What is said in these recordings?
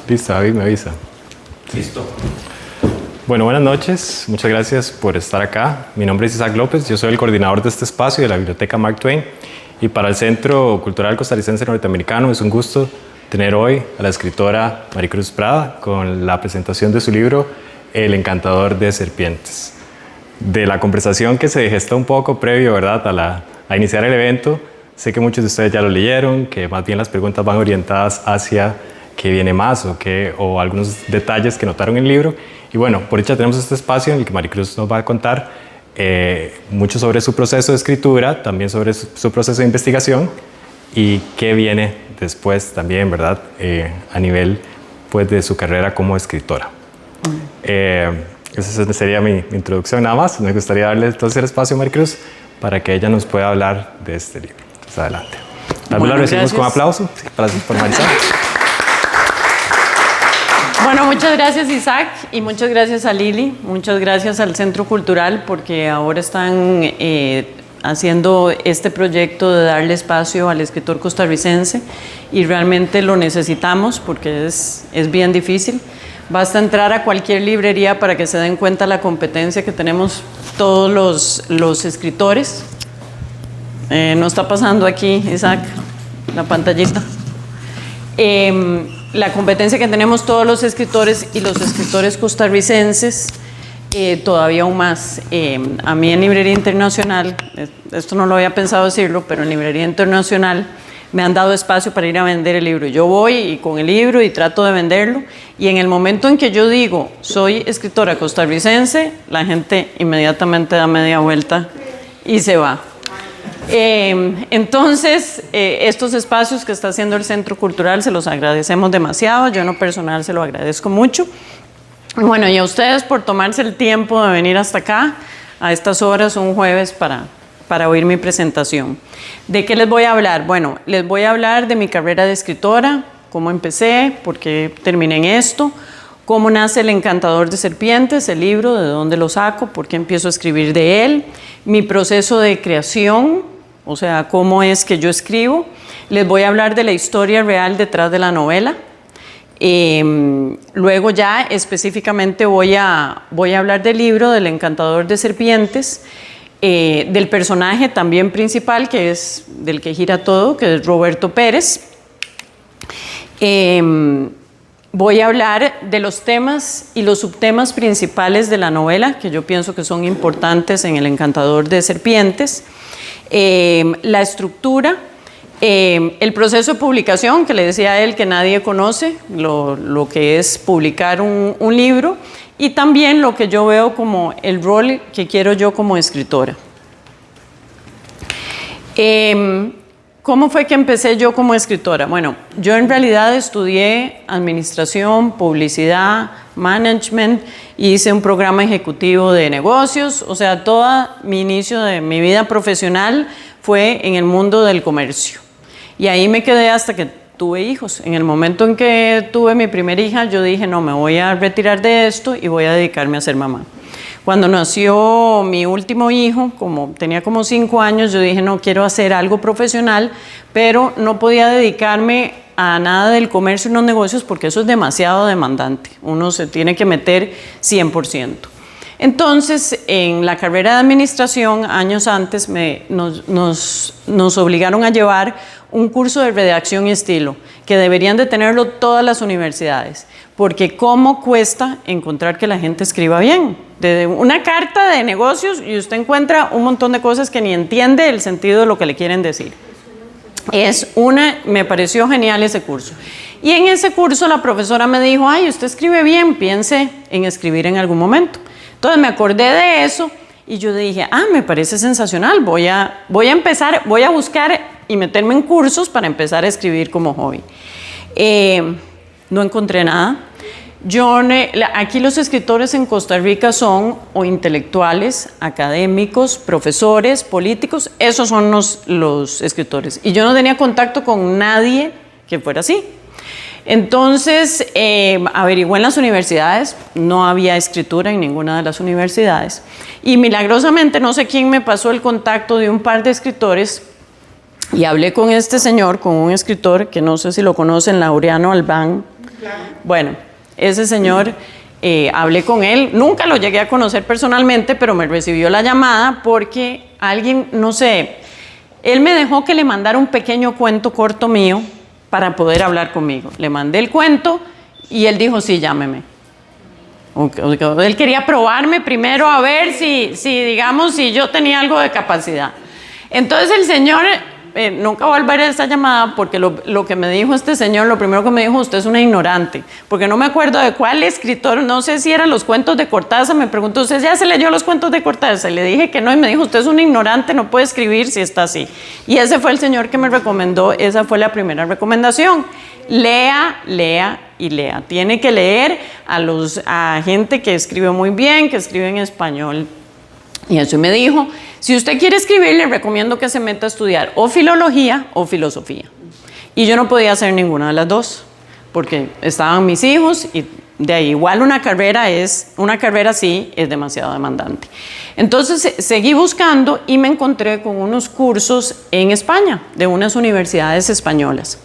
Listo, David me avisa. Listo. Bueno, buenas noches. Muchas gracias por estar acá. Mi nombre es Isaac López. Yo soy el coordinador de este espacio de la Biblioteca Mark Twain. Y para el Centro Cultural Costarricense Norteamericano es un gusto tener hoy a la escritora Maricruz Prada con la presentación de su libro El encantador de serpientes. De la conversación que se gestó un poco previo, ¿verdad?, a iniciar el evento, sé que muchos de ustedes ya lo leyeron, que más bien las preguntas van orientadas hacia qué viene más o algunos detalles que notaron en el libro. Y bueno, por dicha tenemos este espacio en el que Maricruz nos va a contar mucho sobre su proceso de escritura, también sobre su proceso de investigación y qué viene después también, ¿verdad?, a nivel pues, de su carrera como escritora. Esa sería mi introducción nada más. Me gustaría darle entonces el espacio a Maricruz para que ella nos pueda hablar de este libro. Entonces, adelante. Tal vez la recibimos con aplauso para formalizar. Bueno, muchas gracias Isaac y muchas gracias a Lili, muchas gracias al Centro Cultural porque ahora están haciendo este proyecto de darle espacio al escritor costarricense y realmente lo necesitamos porque es bien difícil. Basta entrar a cualquier librería para que se den cuenta la competencia que tenemos todos los escritores. No está pasando aquí, Isaac, la pantallita. La competencia que tenemos todos los escritores y los escritores costarricenses, todavía aún más. A mí en Librería Internacional, esto no lo había pensado decirlo, pero en Librería Internacional me han dado espacio para ir a vender el libro. Yo voy y con el libro y trato de venderlo y en el momento en que yo digo soy escritora costarricense, la gente inmediatamente da media vuelta y se va. Entonces, estos espacios que está haciendo el Centro Cultural se los agradecemos demasiado, yo en lo personal se lo agradezco mucho. Bueno, y a ustedes por tomarse el tiempo de venir hasta acá, a estas horas, un jueves, para oír mi presentación. ¿De qué les voy a hablar? Bueno, les voy a hablar de mi carrera de escritora, cómo empecé, por qué terminé en esto, cómo nace El encantador de serpientes, el libro, de dónde lo saco, por qué empiezo a escribir de él, mi proceso de creación, o sea, cómo es que yo escribo. Les voy a hablar de la historia real detrás de la novela. Luego ya específicamente voy a hablar del libro, del encantador de serpientes, del personaje también principal, que es del que gira todo, que es Roberto Pérez. Voy a hablar de los temas y los subtemas principales de la novela, que yo pienso que son importantes en El encantador de serpientes. La estructura, el proceso de publicación, que le decía a él que nadie conoce, lo que es publicar un libro, y también lo que yo veo como el rol que quiero yo como escritora. ¿Cómo fue que empecé yo como escritora? Bueno, yo en realidad estudié administración, publicidad, management, hice un programa ejecutivo de negocios, o sea, todo mi inicio de mi vida profesional fue en el mundo del comercio. Y ahí me quedé hasta que tuve hijos. En el momento en que tuve mi primera hija, yo dije, no, me voy a retirar de esto y voy a dedicarme a ser mamá. Cuando nació mi último hijo, tenía como 5 años, yo dije, no, quiero hacer algo profesional, pero no podía dedicarme a nada del comercio y los negocios porque eso es demasiado demandante. Uno se tiene que meter 100%. Entonces, en la carrera de administración, años antes, nos obligaron a llevar un curso de redacción y estilo, que deberían de tenerlo todas las universidades, porque cómo cuesta encontrar que la gente escriba bien. Desde una carta de negocios y usted encuentra un montón de cosas que ni entiende el sentido de lo que le quieren decir. Me pareció genial ese curso. Y en ese curso la profesora me dijo, ay, usted escribe bien, piense en escribir en algún momento. Entonces me acordé de eso y yo dije, me parece sensacional, voy a buscar y meterme en cursos para empezar a escribir como hobby. No encontré nada. Aquí los escritores en Costa Rica son o intelectuales, académicos, profesores, políticos, esos son los escritores. Y yo no tenía contacto con nadie que fuera así. Entonces, averigué en las universidades, no había escritura en ninguna de las universidades. Y milagrosamente, no sé quién me pasó el contacto de un par de escritores y hablé con este señor, con un escritor que no sé si lo conocen, Laureano Albán. Bueno, ese señor, hablé con él, nunca lo llegué a conocer personalmente, pero me recibió la llamada porque alguien, no sé, él me dejó que le mandara un pequeño cuento corto mío para poder hablar conmigo. Le mandé el cuento y él dijo, sí, llámeme. Él quería probarme primero a ver digamos, si yo tenía algo de capacidad. Entonces el señor, nunca voy a volver a esa llamada porque lo que me dijo este señor, lo primero que me dijo, usted es una ignorante, porque no me acuerdo de cuál escritor, no sé si eran los cuentos de Cortázar, me preguntó, ¿usted ya se leyó los cuentos de Cortázar? Le dije que no y me dijo, usted es una ignorante, no puede escribir si está así. Y ese fue el señor que me recomendó, esa fue la primera recomendación. Lea, lea y lea. Tiene que leer a gente que escribe muy bien, que escribe en español. Y eso me dijo, si usted quiere escribir, le recomiendo que se meta a estudiar o filología o filosofía. Y yo no podía hacer ninguna de las dos, porque estaban mis hijos y de ahí igual una carrera sí es demasiado demandante. Entonces seguí buscando y me encontré con unos cursos en España, de unas universidades españolas.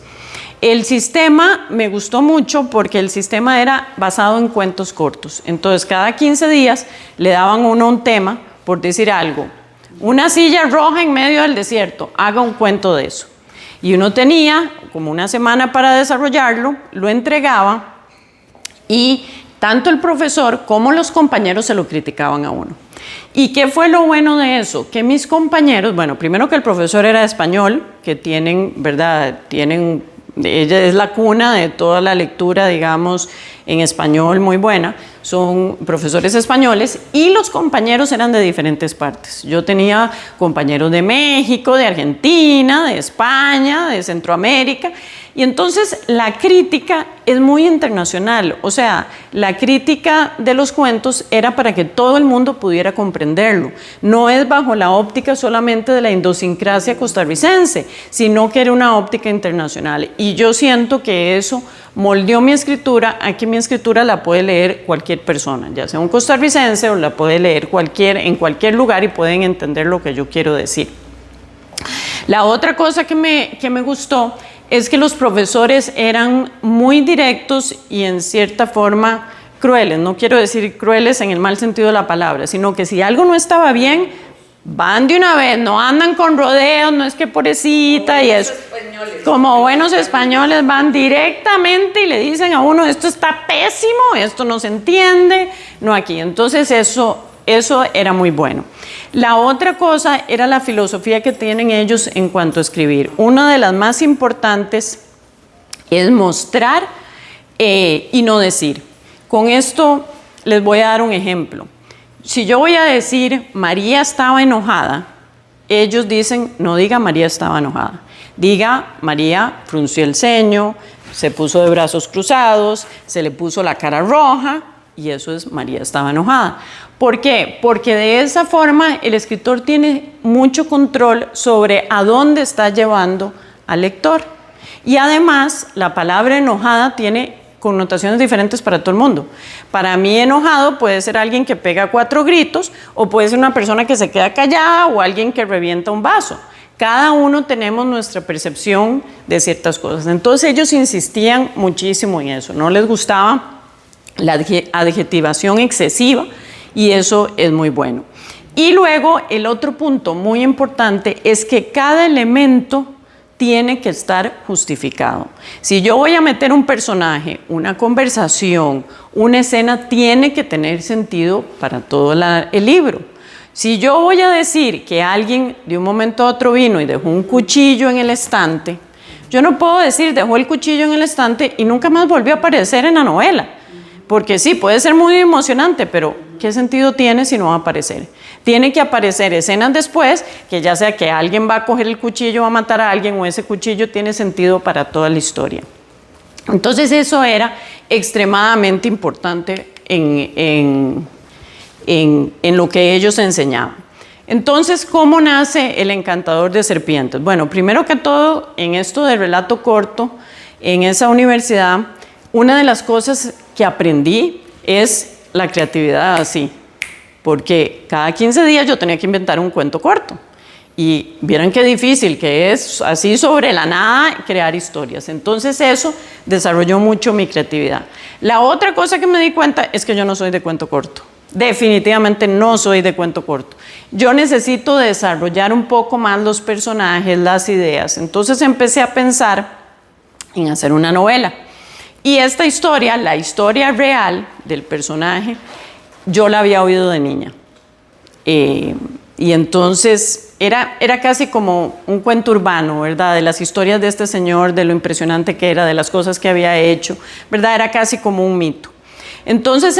El sistema me gustó mucho porque el sistema era basado en cuentos cortos. Entonces, cada 15 días le daban uno un tema, por decir algo. Una silla roja en medio del desierto, haga un cuento de eso. Y uno tenía como una semana para desarrollarlo, lo entregaba y tanto el profesor como los compañeros se lo criticaban a uno. ¿Y qué fue lo bueno de eso? Que mis compañeros, bueno, primero que el profesor era español, que tienen, ¿verdad? Ella es la cuna de toda la lectura, digamos, en español muy buena. Son profesores españoles y los compañeros eran de diferentes partes. Yo tenía compañeros de México, de Argentina, de España, de Centroamérica. Y entonces la crítica es muy internacional. O sea, la crítica de los cuentos era para que todo el mundo pudiera comprenderlo. No es bajo la óptica solamente de la idiosincrasia costarricense, sino que era una óptica internacional. Y yo siento que eso moldeó mi escritura a que mi escritura la puede leer cualquier persona, ya sea un costarricense o la puede leer en cualquier lugar y pueden entender lo que yo quiero decir. La otra cosa que me gustó es que los profesores eran muy directos y en cierta forma crueles. No quiero decir crueles en el mal sentido de la palabra, sino que si algo no estaba bien, van de una vez, no andan con rodeos, no es que pobrecita y eso. Como buenos españoles van directamente y le dicen a uno, esto está pésimo, esto no se entiende, no aquí. Entonces eso era muy bueno. La otra cosa era la filosofía que tienen ellos en cuanto a escribir. Una de las más importantes es mostrar y no decir. Con esto les voy a dar un ejemplo. Si yo voy a decir María estaba enojada, ellos dicen no diga María estaba enojada. Diga María frunció el ceño, se puso de brazos cruzados, se le puso la cara roja y eso es María estaba enojada. ¿Por qué? Porque de esa forma el escritor tiene mucho control sobre a dónde está llevando al lector. Y además, la palabra enojada tiene connotaciones diferentes para todo el mundo. Para mí enojado puede ser alguien que pega 4 gritos o puede ser una persona que se queda callada o alguien que revienta un vaso. Cada uno tenemos nuestra percepción de ciertas cosas. Entonces ellos insistían muchísimo en eso. No les gustaba la adjetivación excesiva y eso es muy bueno. Y luego el otro punto muy importante es que cada elemento tiene que estar justificado. Si yo voy a meter un personaje, una conversación, una escena, tiene que tener sentido para todo el libro. Si yo voy a decir que alguien de un momento a otro vino y dejó un cuchillo en el estante, yo no puedo decir dejó el cuchillo en el estante y nunca más volvió a aparecer en la novela. Porque sí, puede ser muy emocionante, pero ¿qué sentido tiene si no va a aparecer? Tiene que aparecer escenas después, que ya sea que alguien va a coger el cuchillo, va a matar a alguien, o ese cuchillo tiene sentido para toda la historia. Entonces eso era extremadamente importante en lo que ellos enseñaban. Entonces, ¿cómo nace El encantador de serpientes? Bueno, primero que todo, en esto de relato corto, en esa universidad, una de las cosas que aprendí es la creatividad así, porque cada 15 días yo tenía que inventar un cuento corto Y vieran qué difícil que es, así sobre la nada, crear historias. Entonces eso desarrolló mucho mi creatividad. La otra cosa que me di cuenta es que yo no soy de cuento corto. Definitivamente no soy de cuento corto. Yo necesito desarrollar un poco más los personajes, las ideas. Entonces empecé a pensar en hacer una novela. Y esta historia, la historia real del personaje, yo la había oído de niña. Y entonces era casi como un cuento urbano, ¿verdad? De las historias de este señor, de lo impresionante que era, de las cosas que había hecho, ¿verdad? Era casi como un mito. Entonces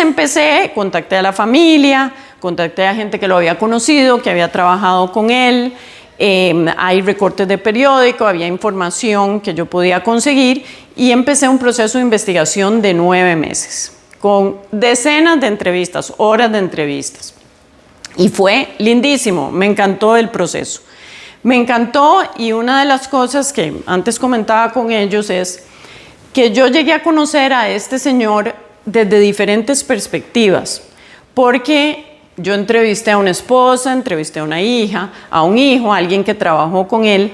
contacté a la familia, contacté a gente que lo había conocido, que había trabajado con él. Hay recortes de periódico, había información que yo podía conseguir y empecé un proceso de investigación de 9 meses, con decenas de entrevistas, horas de entrevistas. Y fue lindísimo, me encantó el proceso. Me encantó, y una de las cosas que antes comentaba con ellos es que yo llegué a conocer a este señor desde diferentes perspectivas, porque yo entrevisté a una esposa, entrevisté a una hija, a un hijo, a alguien que trabajó con él.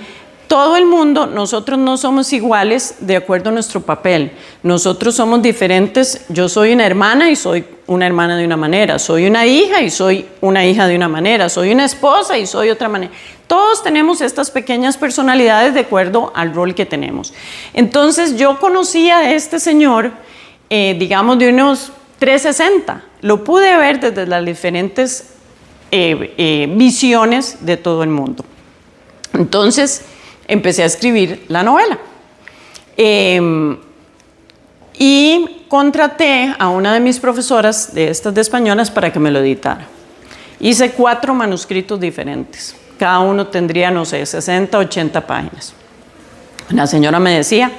Todo el mundo, nosotros no somos iguales de acuerdo a nuestro papel. Nosotros somos diferentes. Yo soy una hermana y soy una hermana de una manera. Soy una hija y soy una hija de una manera. Soy una esposa y soy otra manera. Todos tenemos estas pequeñas personalidades de acuerdo al rol que tenemos. Entonces yo conocí a este señor, digamos de unos 360. Lo pude ver desde las diferentes visiones de todo el mundo. Entonces empecé a escribir la novela. Y contraté a una de mis profesoras de estas de españolas para que me lo editara. Hice 4 manuscritos diferentes. Cada uno tendría, no sé, 60, 80 páginas. La señora me decía,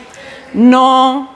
no,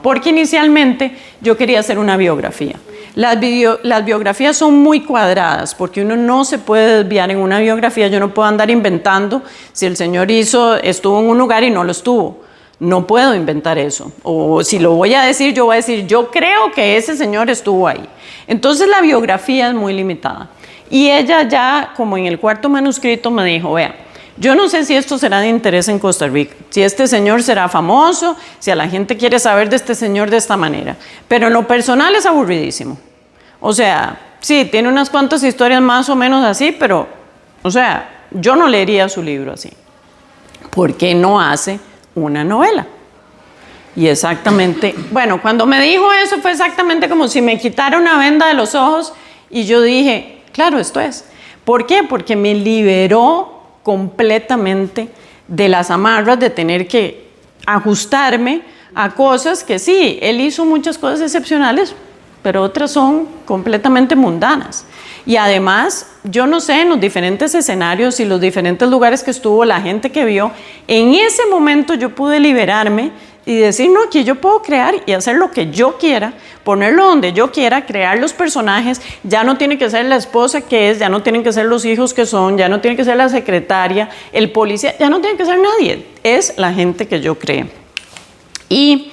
porque inicialmente yo quería hacer una biografía. Las biografías son muy cuadradas porque uno no se puede desviar en una biografía. Yo no puedo andar inventando si el señor estuvo en un lugar y no lo estuvo. No puedo inventar eso. O si lo voy a decir, yo voy a decir, yo creo que ese señor estuvo ahí. Entonces la biografía es muy limitada. Y ella ya, como en el 4º manuscrito, me dijo, vea, yo no sé si esto será de interés en Costa Rica, si este señor será famoso, si a la gente quiere saber de este señor de esta manera, pero en lo personal es aburridísimo. O sea, sí, tiene unas cuantas historias más o menos así, pero, o sea, yo no leería su libro así. ¿Por qué no hace una novela? Y exactamente, bueno, cuando me dijo eso fue exactamente como si me quitara una venda de los ojos y yo dije, claro, esto es. ¿Por qué? Porque me liberó completamente de las amarras de tener que ajustarme a cosas que sí, él hizo muchas cosas excepcionales, pero otras son completamente mundanas. Y además, yo no sé, en los diferentes escenarios y los diferentes lugares que estuvo, la gente que vio, en ese momento yo pude liberarme y decir, no, aquí yo puedo crear y hacer lo que yo quiera, ponerlo donde yo quiera, crear los personajes. Ya no tiene que ser la esposa que es, ya no tienen que ser los hijos que son, ya no tiene que ser la secretaria, el policía, ya no tiene que ser nadie, es la gente que yo creo. Y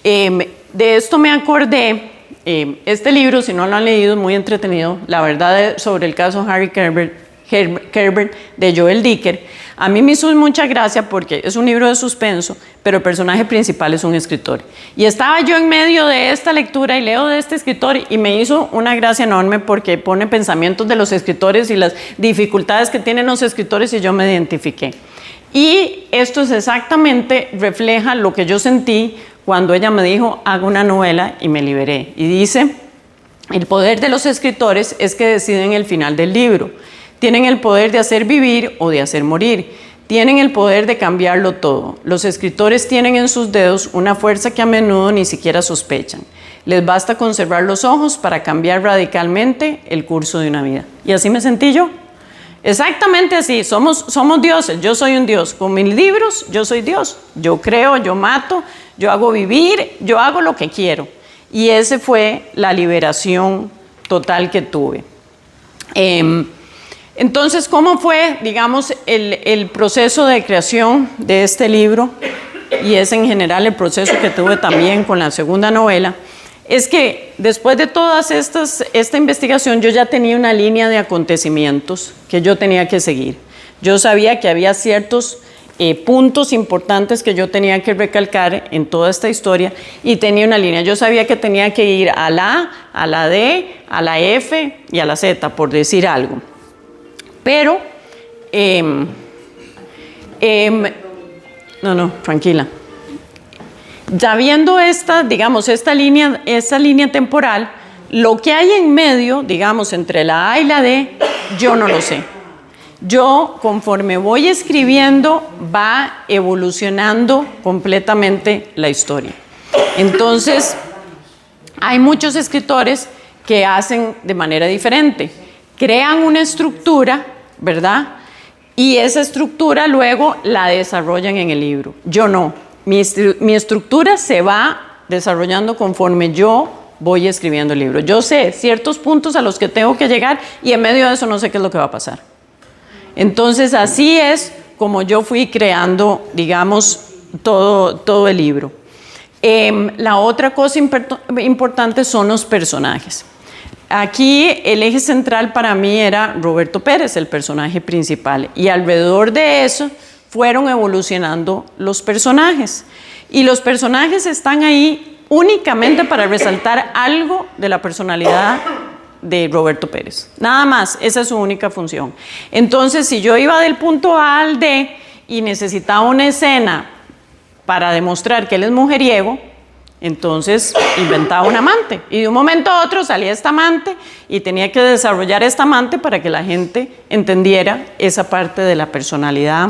de esto me acordé, este libro, si no lo han leído, es muy entretenido, la verdad, sobre el caso Harry Kerber de Joel Dicker. A mí me hizo mucha gracia porque es un libro de suspenso, pero el personaje principal es un escritor. Y estaba yo en medio de esta lectura y leo de este escritor y me hizo una gracia enorme porque pone pensamientos de los escritores y las dificultades que tienen los escritores y yo me identifiqué. Y esto es exactamente, refleja lo que yo sentí cuando ella me dijo, hago una novela y me liberé. Y dice, el poder de los escritores es que deciden el final del libro. Tienen el poder de hacer vivir o de hacer morir. Tienen el poder de cambiarlo todo. Los escritores tienen en sus dedos una fuerza que a menudo ni siquiera sospechan. Les basta conservar los ojos para cambiar radicalmente el curso de una vida. Y así me sentí yo. Exactamente así. Somos dioses. Yo soy un dios. Con mis libros, yo soy Dios. Yo creo, yo mato, yo hago vivir, yo hago lo que quiero. Y esa fue la liberación total que tuve. Entonces, ¿cómo fue, digamos, el proceso de creación de este libro? Y es en general el proceso que tuve también con la segunda novela. Es que después de todas esta investigación, yo ya tenía una línea de acontecimientos que yo tenía que seguir. Yo sabía que había ciertos puntos importantes que yo tenía que recalcar en toda esta historia y tenía una línea. Yo sabía que tenía que ir a la A, a la D, a la F y a la Z, por decir algo. Pero, no, tranquila. Ya viendo esta, digamos, esta línea temporal, lo que hay en medio, digamos, entre la A y la D, yo no lo sé. Yo, conforme voy escribiendo, va evolucionando completamente la historia. Entonces, hay muchos escritores que hacen de manera diferente. Crean una estructura, ¿verdad? Y esa estructura luego la desarrollan en el libro. Yo no. Mi estructura se va desarrollando conforme yo voy escribiendo el libro. Yo sé ciertos puntos a los que tengo que llegar y en medio de eso no sé qué es lo que va a pasar. Entonces, así es como yo fui creando, digamos, todo el libro. La otra cosa importante son los personajes. Aquí el eje central para mí era Roberto Pérez, el personaje principal, y alrededor de eso fueron evolucionando los personajes. Y los personajes están ahí únicamente para resaltar algo de la personalidad de Roberto Pérez. Nada más, esa es su única función. Entonces, si yo iba del punto A al D y necesitaba una escena para demostrar que él es mujeriego, entonces inventaba un amante. Y de un momento a otro salía esta amante y tenía que desarrollar esta amante para que la gente entendiera esa parte de la personalidad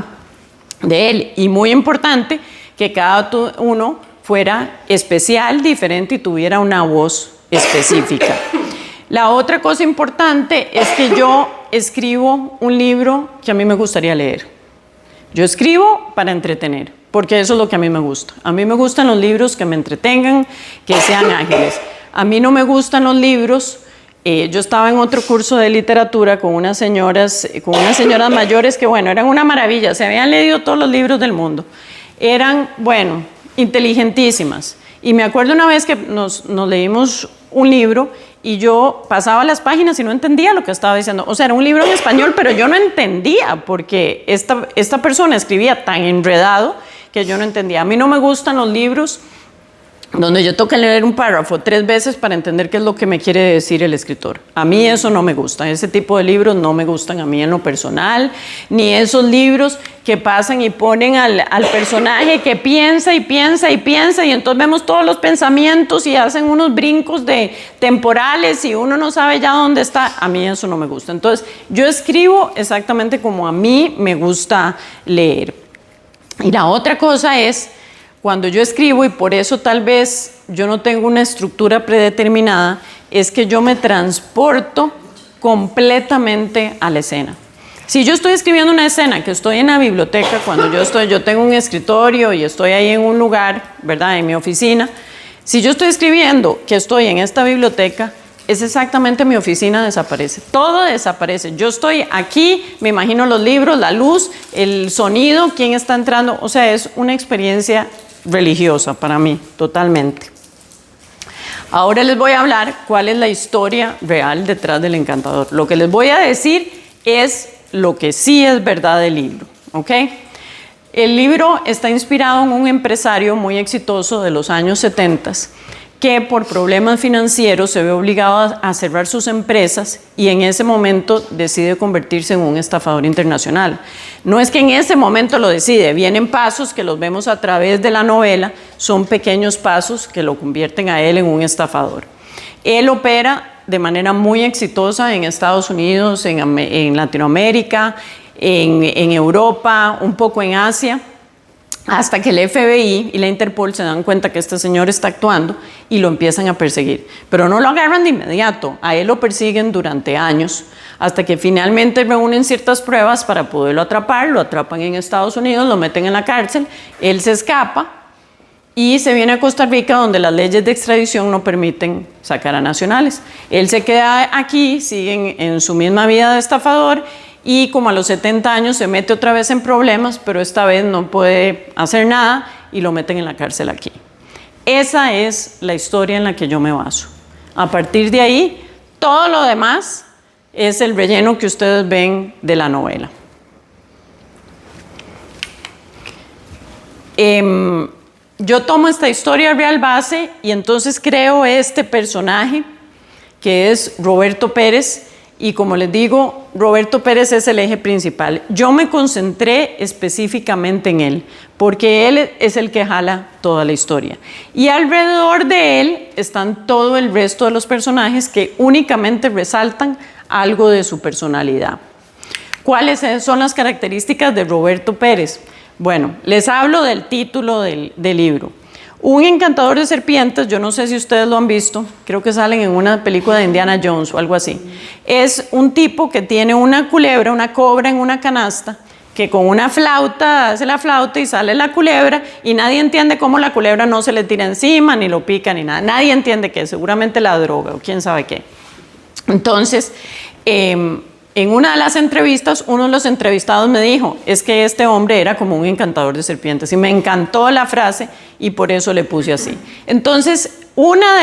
de él. Y muy importante que cada uno fuera especial, diferente y tuviera una voz específica. La otra cosa importante es que yo escribo un libro que a mí me gustaría leer. Yo escribo para entretener, porque eso es lo que a mí me gusta. A mí me gustan los libros que me entretengan, que sean ágiles. A mí no me gustan los libros. Yo estaba en otro curso de literatura con unas señoras mayores que, bueno, eran una maravilla. Se habían leído todos los libros del mundo. Eran, bueno, inteligentísimas. Y me acuerdo una vez que nos leímos un libro y yo pasaba las páginas y no entendía lo que estaba diciendo. O sea, era un libro en español, pero yo no entendía porque esta persona escribía tan enredado que yo no entendía. A mí no me gustan los libros donde yo tengo que leer un párrafo 3 veces para entender qué es lo que me quiere decir el escritor. A mí eso no me gusta, ese tipo de libros no me gustan a mí en lo personal, ni esos libros que pasan y ponen al personaje que piensa y piensa y piensa y entonces vemos todos los pensamientos y hacen unos brincos temporales y uno no sabe ya dónde está. A mí eso no me gusta. Entonces yo escribo exactamente como a mí me gusta leer. Y la otra cosa es, cuando yo escribo, y por eso tal vez yo no tengo una estructura predeterminada, es que yo me transporto completamente a la escena. Si yo estoy escribiendo una escena, que estoy en la biblioteca, cuando yo tengo un escritorio y estoy ahí en un lugar, ¿verdad?, en mi oficina, si yo estoy escribiendo que estoy en esta biblioteca, es exactamente mi oficina desaparece, todo desaparece. Yo estoy aquí, me imagino los libros, la luz, el sonido, quién está entrando, o sea, es una experiencia religiosa para mí, totalmente. Ahora les voy a hablar cuál es la historia real detrás del Encantador. Lo que les voy a decir es lo que sí es verdad del libro, ¿ok? El libro está inspirado en un empresario muy exitoso de los años 70 que por problemas financieros se ve obligado a cerrar sus empresas y en ese momento decide convertirse en un estafador internacional. No es que en ese momento lo decide, vienen pasos que los vemos a través de la novela, son pequeños pasos que lo convierten a él en un estafador. Él opera de manera muy exitosa en Estados Unidos, en Latinoamérica, en Europa, un poco en Asia, hasta que el FBI y la Interpol se dan cuenta que este señor está actuando y lo empiezan a perseguir. Pero no lo agarran de inmediato, a él lo persiguen durante años, hasta que finalmente reúnen ciertas pruebas para poderlo atrapar, lo atrapan en Estados Unidos, lo meten en la cárcel, él se escapa y se viene a Costa Rica, donde las leyes de extradición no permiten sacar a nacionales. Él se queda aquí, sigue en su misma vida de estafador, y como a los 70 años se mete otra vez en problemas, pero esta vez no puede hacer nada y lo meten en la cárcel aquí. Esa es la historia en la que yo me baso. A partir de ahí, todo lo demás es el relleno que ustedes ven de la novela. Yo tomo esta historia real base y entonces creo este personaje que es Roberto Pérez, y como les digo, Roberto Pérez es el eje principal. Yo me concentré específicamente en él, porque él es el que jala toda la historia. Y alrededor de él están todo el resto de los personajes que únicamente resaltan algo de su personalidad. ¿Cuáles son las características de Roberto Pérez? Bueno, les hablo del título del libro. Un encantador de serpientes, yo no sé si ustedes lo han visto, creo que salen en una película de Indiana Jones o algo así. Es un tipo que tiene una culebra, una cobra en una canasta, que con una flauta hace la flauta y sale la culebra y nadie entiende cómo la culebra no se le tira encima, ni lo pica, ni nada. Nadie entiende qué, seguramente la droga o quién sabe qué. Entonces, en una de las entrevistas, uno de los entrevistados me dijo, es que este hombre era como un encantador de serpientes, y me encantó la frase y por eso le puse así. Entonces, una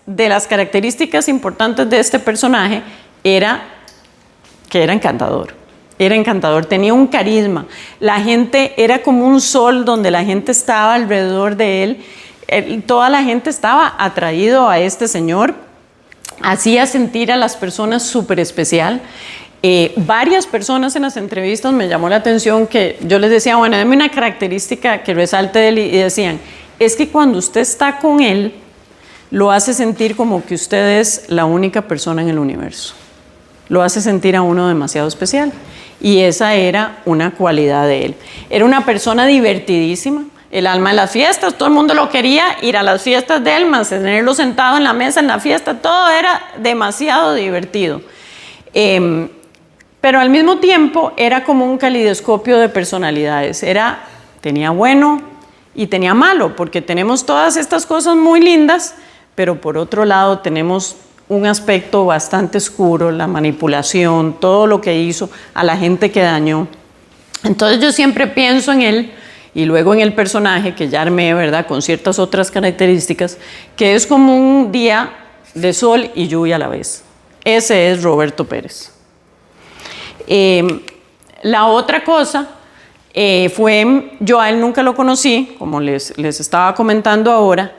de las características importantes de este personaje era que era encantador. Era encantador, tenía un carisma. La gente era como un sol donde la gente estaba alrededor de él. Toda la gente estaba atraído a este señor. Hacía sentir a las personas súper especial. Varias personas en las entrevistas me llamó la atención que yo les decía, bueno, deme una característica que resalte de él, y decían, es que cuando usted está con él, lo hace sentir como que usted es la única persona en el universo. Lo hace sentir a uno demasiado especial. Y esa era una cualidad de él. Era una persona divertidísima. El alma de las fiestas, todo el mundo lo quería, ir a las fiestas de él, mantenerlo sentado en la mesa en la fiesta, todo era demasiado divertido. Pero al mismo tiempo era como un calidoscopio de personalidades. Tenía bueno y tenía malo, porque tenemos todas estas cosas muy lindas, pero por otro lado tenemos un aspecto bastante oscuro, la manipulación, todo lo que hizo a la gente que dañó. Entonces yo siempre pienso en él, y luego en el personaje que ya armé, ¿verdad?, con ciertas otras características, que es como un día de sol y lluvia a la vez. Ese es Roberto Pérez. La otra cosa fue, yo a él nunca lo conocí, como les estaba comentando ahora,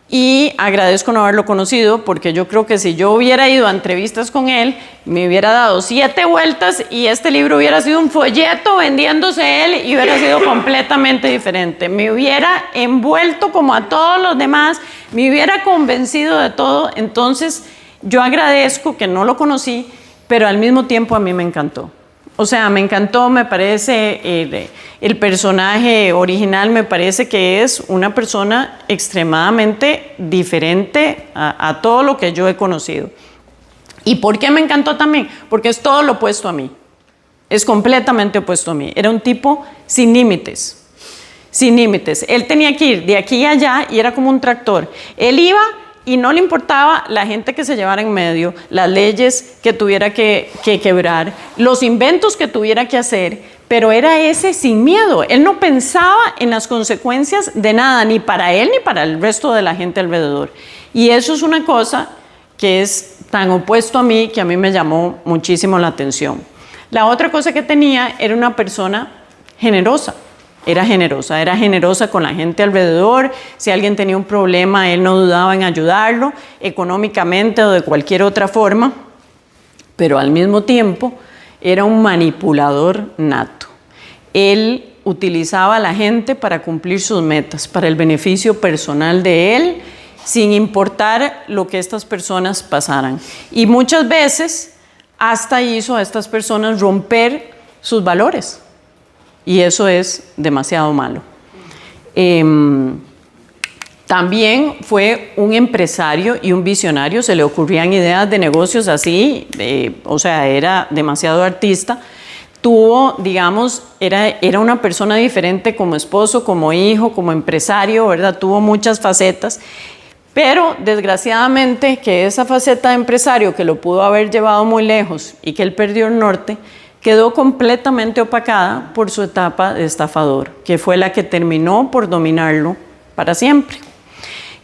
y agradezco no haberlo conocido, porque yo creo que si yo hubiera ido a entrevistas con él, me hubiera dado 7 vueltas y este libro hubiera sido un folleto vendiéndose él y hubiera sido completamente diferente. Me hubiera envuelto como a todos los demás, me hubiera convencido de todo. Entonces yo agradezco que no lo conocí, pero al mismo tiempo a mí me encantó. O sea, me encantó, me parece, el personaje original me parece que es una persona extremadamente diferente a todo lo que yo he conocido. ¿Y por qué me encantó también? Porque es todo lo opuesto a mí. Es completamente opuesto a mí. Era un tipo sin límites. Sin límites. Él tenía que ir de aquí a allá y era como un tractor. Él iba y no le importaba la gente que se llevara en medio, las leyes que tuviera que quebrar, los inventos que tuviera que hacer, pero era ese sin miedo. Él no pensaba en las consecuencias de nada, ni para él ni para el resto de la gente alrededor. Y eso es una cosa que es tan opuesto a mí que a mí me llamó muchísimo la atención. La otra cosa que tenía era una persona generosa. Era generosa con la gente alrededor. Si alguien tenía un problema, él no dudaba en ayudarlo, económicamente o de cualquier otra forma, pero al mismo tiempo era un manipulador nato. Él utilizaba a la gente para cumplir sus metas, para el beneficio personal de él, sin importar lo que estas personas pasaran. Y muchas veces hasta hizo a estas personas romper sus valores. Y eso es demasiado malo. También fue un empresario y un visionario, se le ocurrían ideas de negocios así, o sea, era demasiado artista. Tuvo, digamos, era una persona diferente como esposo, como hijo, como empresario, ¿verdad? Tuvo muchas facetas, pero desgraciadamente que esa faceta de empresario que lo pudo haber llevado muy lejos y que él perdió el norte, quedó completamente opacada por su etapa de estafador, que fue la que terminó por dominarlo para siempre.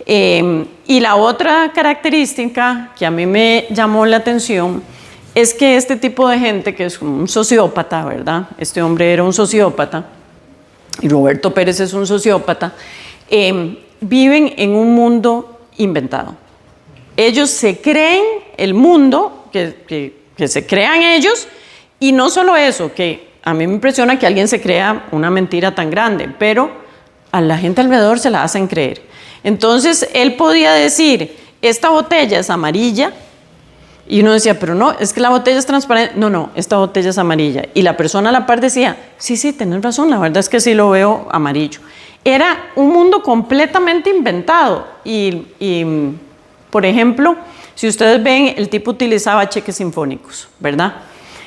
Y la otra característica que a mí me llamó la atención es que este tipo de gente, que es un sociópata, ¿verdad? Este hombre era un sociópata, y Roberto Pérez es un sociópata, viven en un mundo inventado. Ellos se creen el mundo que se crean ellos, y no solo eso, que a mí me impresiona que alguien se crea una mentira tan grande, pero a la gente alrededor se la hacen creer. Entonces él podía decir, esta botella es amarilla, y uno decía, pero no, es que la botella es transparente. No, no, esta botella es amarilla. Y la persona a la par decía, sí, tenés razón, la verdad es que sí lo veo amarillo. Era un mundo completamente inventado. Y por ejemplo, si ustedes ven, el tipo utilizaba cheques sinfónicos, ¿verdad?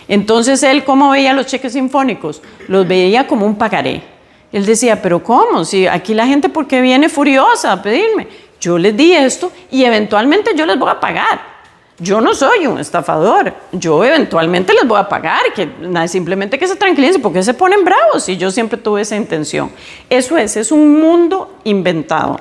Entonces él, ¿cómo veía los cheques sinfónicos? Los veía como un pagaré. Él decía, pero ¿cómo? Si aquí la gente, ¿por qué viene furiosa a pedirme? Yo les di esto y eventualmente yo les voy a pagar. Yo no soy un estafador, yo eventualmente les voy a pagar, que simplemente que se tranquilicen, porque se ponen bravos, y yo siempre tuve esa intención. Eso es un mundo inventado.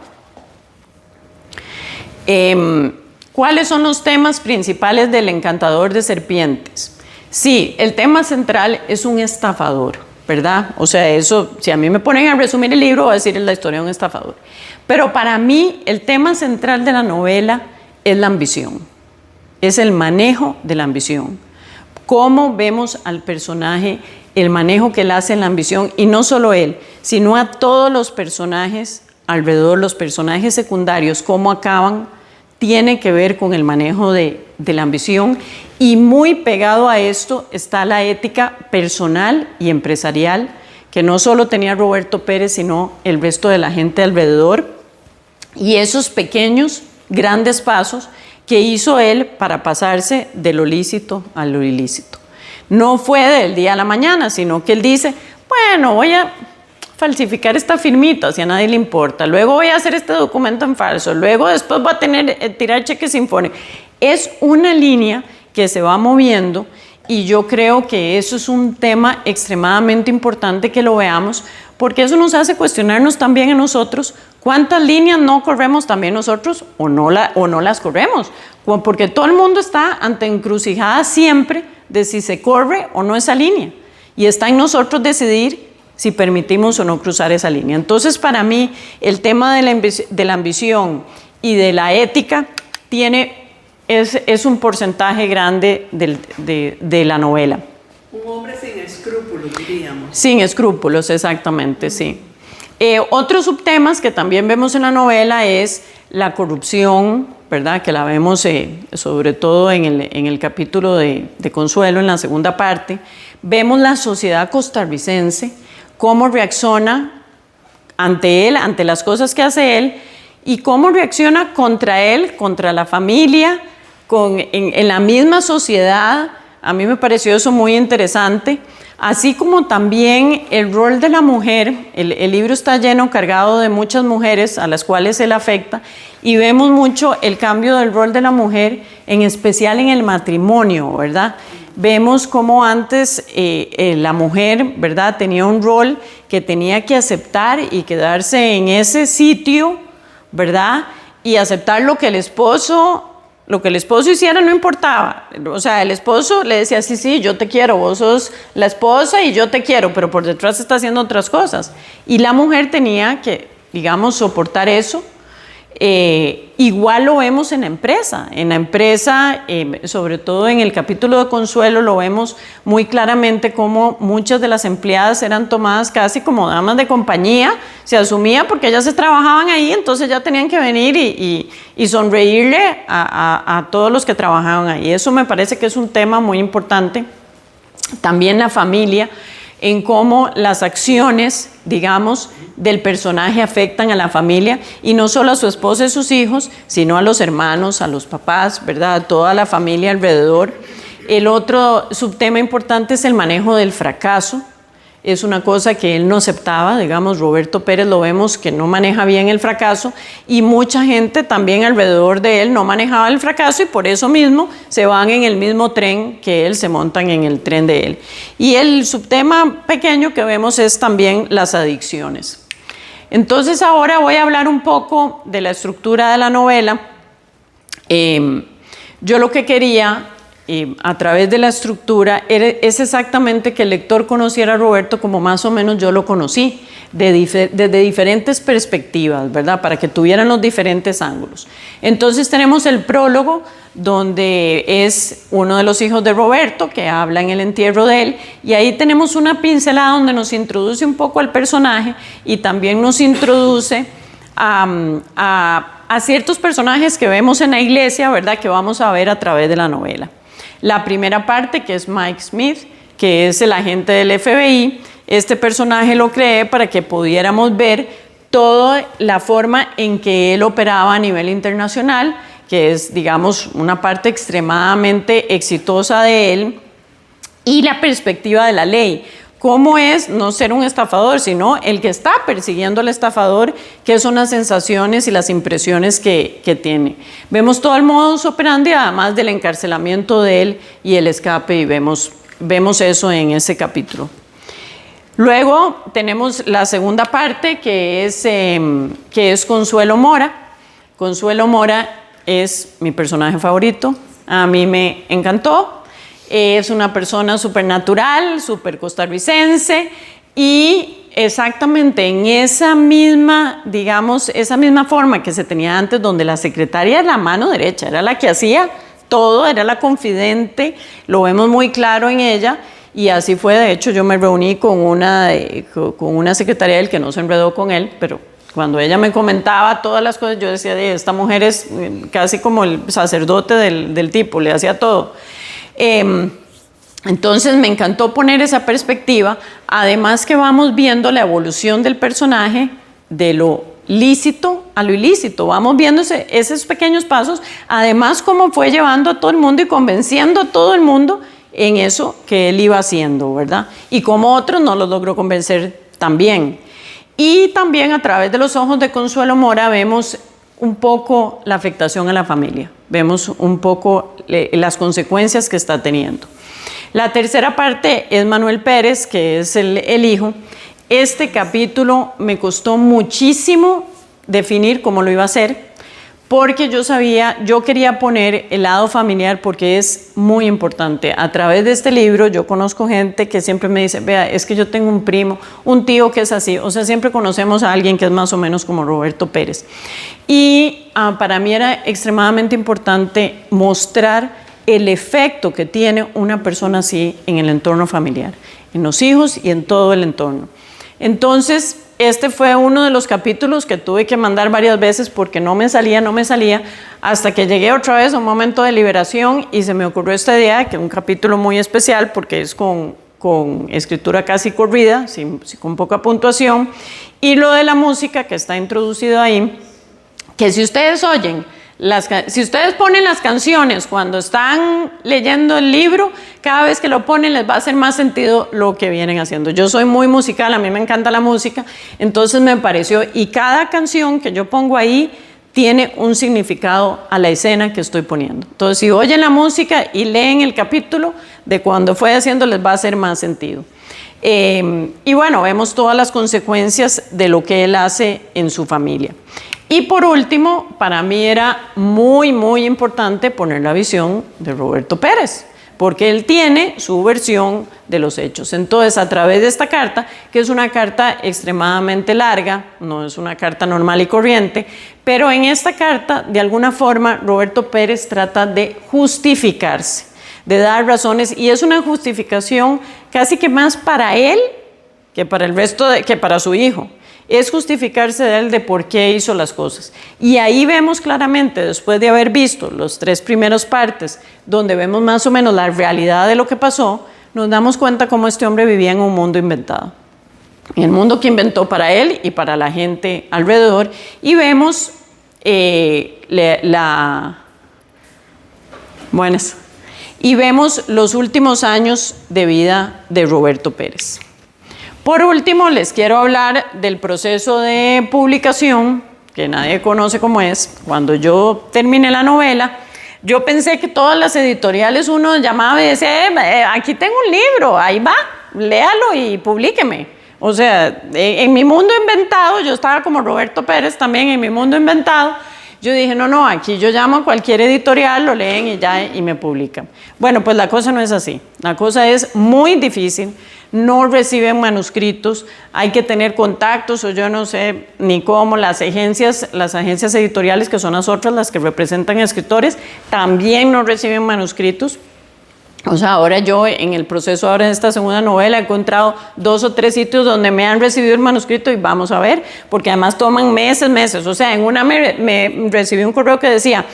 ¿Cuáles son los temas principales del Encantador de Serpientes? Sí, el tema central es un estafador, ¿verdad? O sea, eso, si a mí me ponen a resumir el libro, voy a decir la historia de un estafador. Pero para mí, el tema central de la novela es la ambición. Es el manejo de la ambición. Cómo vemos al personaje, el manejo que él hace en la ambición, y no solo él, sino a todos los personajes alrededor, los personajes secundarios, cómo acaban, tiene que ver con el manejo de la ambición, y muy pegado a esto está la ética personal y empresarial, que no solo tenía Roberto Pérez, sino el resto de la gente alrededor, y esos pequeños, grandes pasos que hizo él para pasarse de lo lícito a lo ilícito. No fue del día a la mañana, sino que él dice, bueno, voy a falsificar esta firmita, si a nadie le importa, luego voy a hacer este documento en falso, luego después voy a tirar cheques sinfónicos. Es una línea que se va moviendo, y yo creo que eso es un tema extremadamente importante que lo veamos, porque eso nos hace cuestionarnos también a nosotros cuántas líneas no corremos también nosotros o no las corremos, porque todo el mundo está ante encrucijadas siempre de si se corre o no esa línea, y está en nosotros decidir si permitimos o no cruzar esa línea. Entonces, para mí, el tema de la ambición y de la ética es un porcentaje grande de la novela. Un hombre sin escrúpulos, diríamos. Sin escrúpulos, exactamente, sí. Otros subtemas que también vemos en la novela es la corrupción, ¿verdad? Que la vemos sobre todo en el capítulo de Consuelo, en la segunda parte. Vemos la sociedad costarricense, cómo reacciona ante él, ante las cosas que hace él, y cómo reacciona contra él, contra la familia, en la misma sociedad. A mí me pareció eso muy interesante, así como también el rol de la mujer. El libro está lleno, cargado de muchas mujeres a las cuales él afecta, y vemos mucho el cambio del rol de la mujer, en especial en el matrimonio, ¿verdad? Vemos cómo antes la mujer, ¿verdad?, tenía un rol que tenía que aceptar y quedarse en ese sitio, ¿verdad?, y aceptar lo que el esposo hiciera no importaba. O sea, el esposo le decía, sí, yo te quiero, vos sos la esposa y yo te quiero, pero por detrás está haciendo otras cosas. Y la mujer tenía que, digamos, soportar eso. Igual lo vemos en la empresa. En la empresa, sobre todo en el capítulo de Consuelo, lo vemos muy claramente cómo muchas de las empleadas eran tomadas casi como damas de compañía. Se asumía porque ellas se trabajaban ahí, entonces ya tenían que venir y sonreírle a todos los que trabajaban ahí. Eso me parece que es un tema muy importante. También la familia, en cómo las acciones, digamos, del personaje afectan a la familia, y no solo a su esposa y sus hijos, sino a los hermanos, a los papás, ¿verdad?, a toda la familia alrededor. El otro subtema importante es el manejo del fracaso. Es una cosa que él no aceptaba, digamos. Roberto Pérez lo vemos que no maneja bien el fracaso, y mucha gente también alrededor de él no manejaba el fracaso, y por eso mismo se van en el mismo tren que él, se montan en el tren de él. Y el subtema pequeño que vemos es también las adicciones. Entonces ahora voy a hablar un poco de la estructura de la novela. Yo lo que quería a través de la estructura es exactamente que el lector conociera a Roberto como más o menos yo lo conocí, desde diferentes perspectivas, ¿verdad? Para que tuvieran los diferentes ángulos. Entonces tenemos el prólogo, donde es uno de los hijos de Roberto, que habla en el entierro de él, y ahí tenemos una pincelada donde nos introduce un poco al personaje y también nos introduce a ciertos personajes que vemos en la iglesia, ¿verdad? Que vamos a ver a través de la novela. La primera parte, que es Mike Smith, que es el agente del FBI, este personaje lo creé para que pudiéramos ver toda la forma en que él operaba a nivel internacional, que es, digamos, una parte extremadamente exitosa de él, y la perspectiva de la ley. ¿Cómo es no ser un estafador, sino el que está persiguiendo al estafador? ¿Qué son las sensaciones y las impresiones que tiene? Vemos todo el modus operandi, además del encarcelamiento de él y el escape, y vemos eso en ese capítulo. Luego tenemos la segunda parte, que es Consuelo Mora. Consuelo Mora es mi personaje favorito, a mí me encantó. Es una persona súper natural, súper costarricense, y exactamente en esa misma, digamos, esa misma forma que se tenía antes, donde la secretaria era la mano derecha, era la que hacía todo, era la confidente, lo vemos muy claro en ella, y así fue. De hecho, yo me reuní con una secretaria del que no se enredó con él, pero cuando ella me comentaba todas las cosas, yo decía, esta mujer es casi como el sacerdote del tipo, le hacía todo. Entonces me encantó poner esa perspectiva, además que vamos viendo la evolución del personaje de lo lícito a lo ilícito, vamos viendo esos pequeños pasos, además cómo fue llevando a todo el mundo y convenciendo a todo el mundo en eso que él iba haciendo, ¿verdad? Y cómo otros no los logró convencer también. Y también a través de los ojos de Consuelo Mora vemos un poco la afectación a la familia, vemos un poco las consecuencias que está teniendo. La tercera parte es Manuel Pérez, que es el hijo. Este capítulo me costó muchísimo definir cómo lo iba a hacer, porque yo quería poner el lado familiar, porque es muy importante. A través de este libro yo conozco gente que siempre me dice, vea, es que yo tengo un primo, un tío que es así, o sea, siempre conocemos a alguien que es más o menos como Roberto Pérez. Y para mí era extremadamente importante mostrar el efecto que tiene una persona así en el entorno familiar, en los hijos y en todo el entorno. Entonces, este fue uno de los capítulos que tuve que mandar varias veces porque no me salía, hasta que llegué otra vez a un momento de liberación y se me ocurrió esta idea, que es un capítulo muy especial porque es con escritura casi corrida, con poca puntuación, y lo de la música que está introducido ahí, que si ustedes oyen, si ustedes ponen las canciones cuando están leyendo el libro, cada vez que lo ponen les va a hacer más sentido lo que vienen haciendo. Yo soy muy musical, a mí me encanta la música, entonces me pareció, y cada canción que yo pongo ahí tiene un significado a la escena que estoy poniendo. Entonces, si oyen la música y leen el capítulo de cuando fue haciendo, les va a hacer más sentido. Y bueno, vemos todas las consecuencias de lo que él hace en su familia. Y por último, para mí era muy, muy importante poner la visión de Roberto Pérez, porque él tiene su versión de los hechos. Entonces, a través de esta carta, que es una carta extremadamente larga, no es una carta normal y corriente, pero en esta carta, de alguna forma, Roberto Pérez trata de justificarse, de dar razones, y es una justificación casi que más para él que para el resto, que para su hijo. Es justificarse de él de por qué hizo las cosas. Y ahí vemos claramente, después de haber visto los 3 primeros partes, donde vemos más o menos la realidad de lo que pasó, nos damos cuenta cómo este hombre vivía en un mundo inventado. En el mundo que inventó para él y para la gente alrededor. Y vemos y vemos los últimos años de vida de Roberto Pérez. Por último, les quiero hablar del proceso de publicación, que nadie conoce cómo es. Cuando yo terminé la novela, yo pensé que todas las editoriales uno llamaba y decía, aquí tengo un libro, ahí va, léalo y publíqueme. O sea, en mi mundo inventado, yo estaba como Roberto Pérez también en mi mundo inventado, Yo dije, no, aquí yo llamo a cualquier editorial, lo leen y ya, y me publican. Bueno, pues la cosa no es así. La cosa es muy difícil, no reciben manuscritos, hay que tener contactos, o yo no sé ni cómo. Las agencias editoriales, que son las otras, las que representan a escritores, también no reciben manuscritos. O sea, ahora yo en el proceso ahora de esta segunda novela he encontrado 2 o 3 sitios donde me han recibido el manuscrito y vamos a ver, porque además toman meses. O sea, en una me recibí un correo que decía,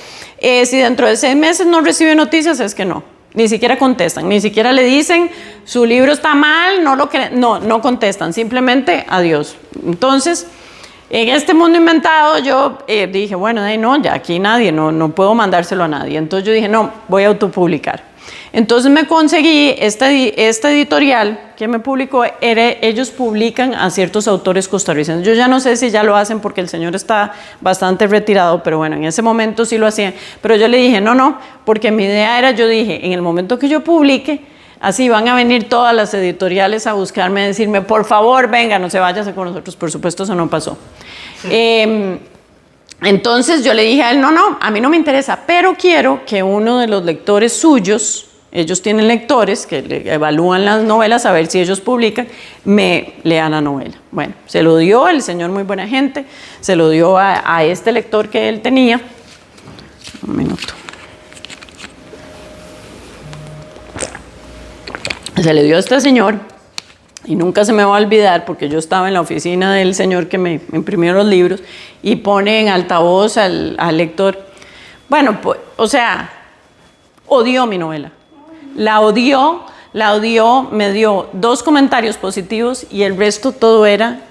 si dentro de 6 meses no recibe noticias, es que no. Ni siquiera contestan, ni siquiera le dicen, su libro está mal, no contestan, simplemente adiós. Entonces, en este mundo inventado yo dije, bueno, no, ya aquí nadie, no puedo mandárselo a nadie. Entonces yo dije, no, voy a autopublicar. Entonces me conseguí esta editorial que me publicó, ellos publican a ciertos autores costarricenses. Yo ya no sé si ya lo hacen porque el señor está bastante retirado, pero bueno, en ese momento sí lo hacían. Pero yo le dije, no, porque mi idea era, yo dije, en el momento que yo publique, así van a venir todas las editoriales a buscarme, a decirme, por favor, venga, no se váyase con nosotros. Por supuesto, eso no pasó. Entonces yo le dije a él, no, a mí no me interesa, pero quiero que uno de los lectores suyos, ellos tienen lectores que evalúan las novelas a ver si ellos publican, me lean la novela. Bueno, se lo dio el señor, muy buena gente, se lo dio a este lector que él tenía. Un minuto. Se le dio a este señor y nunca se me va a olvidar porque yo estaba en la oficina del señor que me imprimió los libros y pone en altavoz al lector. Bueno, pues, o sea, odió mi novela. La odió, me dio 2 comentarios positivos y el resto todo era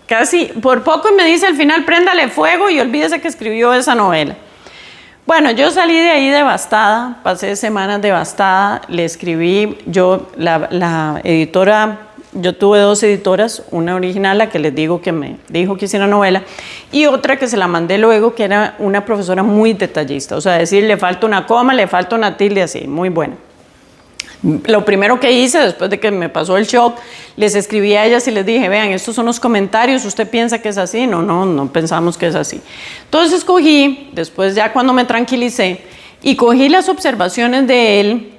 casi, por poco, y me dice al final, préndale fuego y olvídese que escribió esa novela. Bueno, yo salí de ahí devastada, pasé semanas devastada, le escribí, la editora, yo tuve 2 editoras, una original, la que les digo que me dijo que hiciera novela, y otra que se la mandé luego, que era una profesora muy detallista, o sea, decir, le falta una coma, le falta una tilde, así, muy buena. Lo primero que hice, después de que me pasó el shock, les escribí a ellas y les dije, vean, estos son los comentarios, ¿usted piensa que es así? No pensamos que es así. Entonces cogí, después ya cuando me tranquilicé, y cogí las observaciones de él,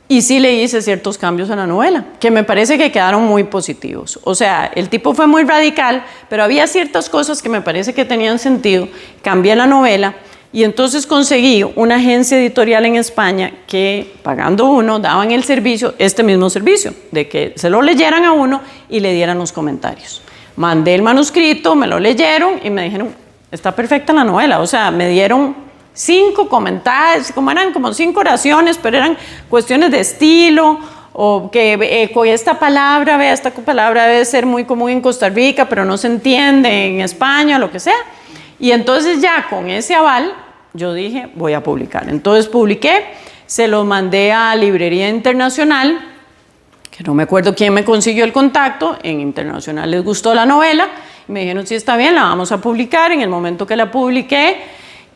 y sí le hice ciertos cambios a la novela, que me parece que quedaron muy positivos. O sea, el tipo fue muy radical, pero había ciertas cosas que me parece que tenían sentido. Cambié la novela, y entonces conseguí una agencia editorial en España que, pagando uno, daban el servicio, este mismo servicio, de que se lo leyeran a uno y le dieran los comentarios. Mandé el manuscrito, me lo leyeron y me dijeron, está perfecta la novela. O sea, me dieron 5 comentarios, eran como 5 oraciones, pero eran cuestiones de estilo, o que esta palabra debe ser muy común en Costa Rica, pero no se entiende en España, lo que sea. Y entonces ya con ese aval, yo dije, voy a publicar. Entonces publiqué, se lo mandé a Librería Internacional, que no me acuerdo quién me consiguió el contacto, en Internacional les gustó la novela, y me dijeron, sí, está bien, la vamos a publicar. En el momento que la publiqué,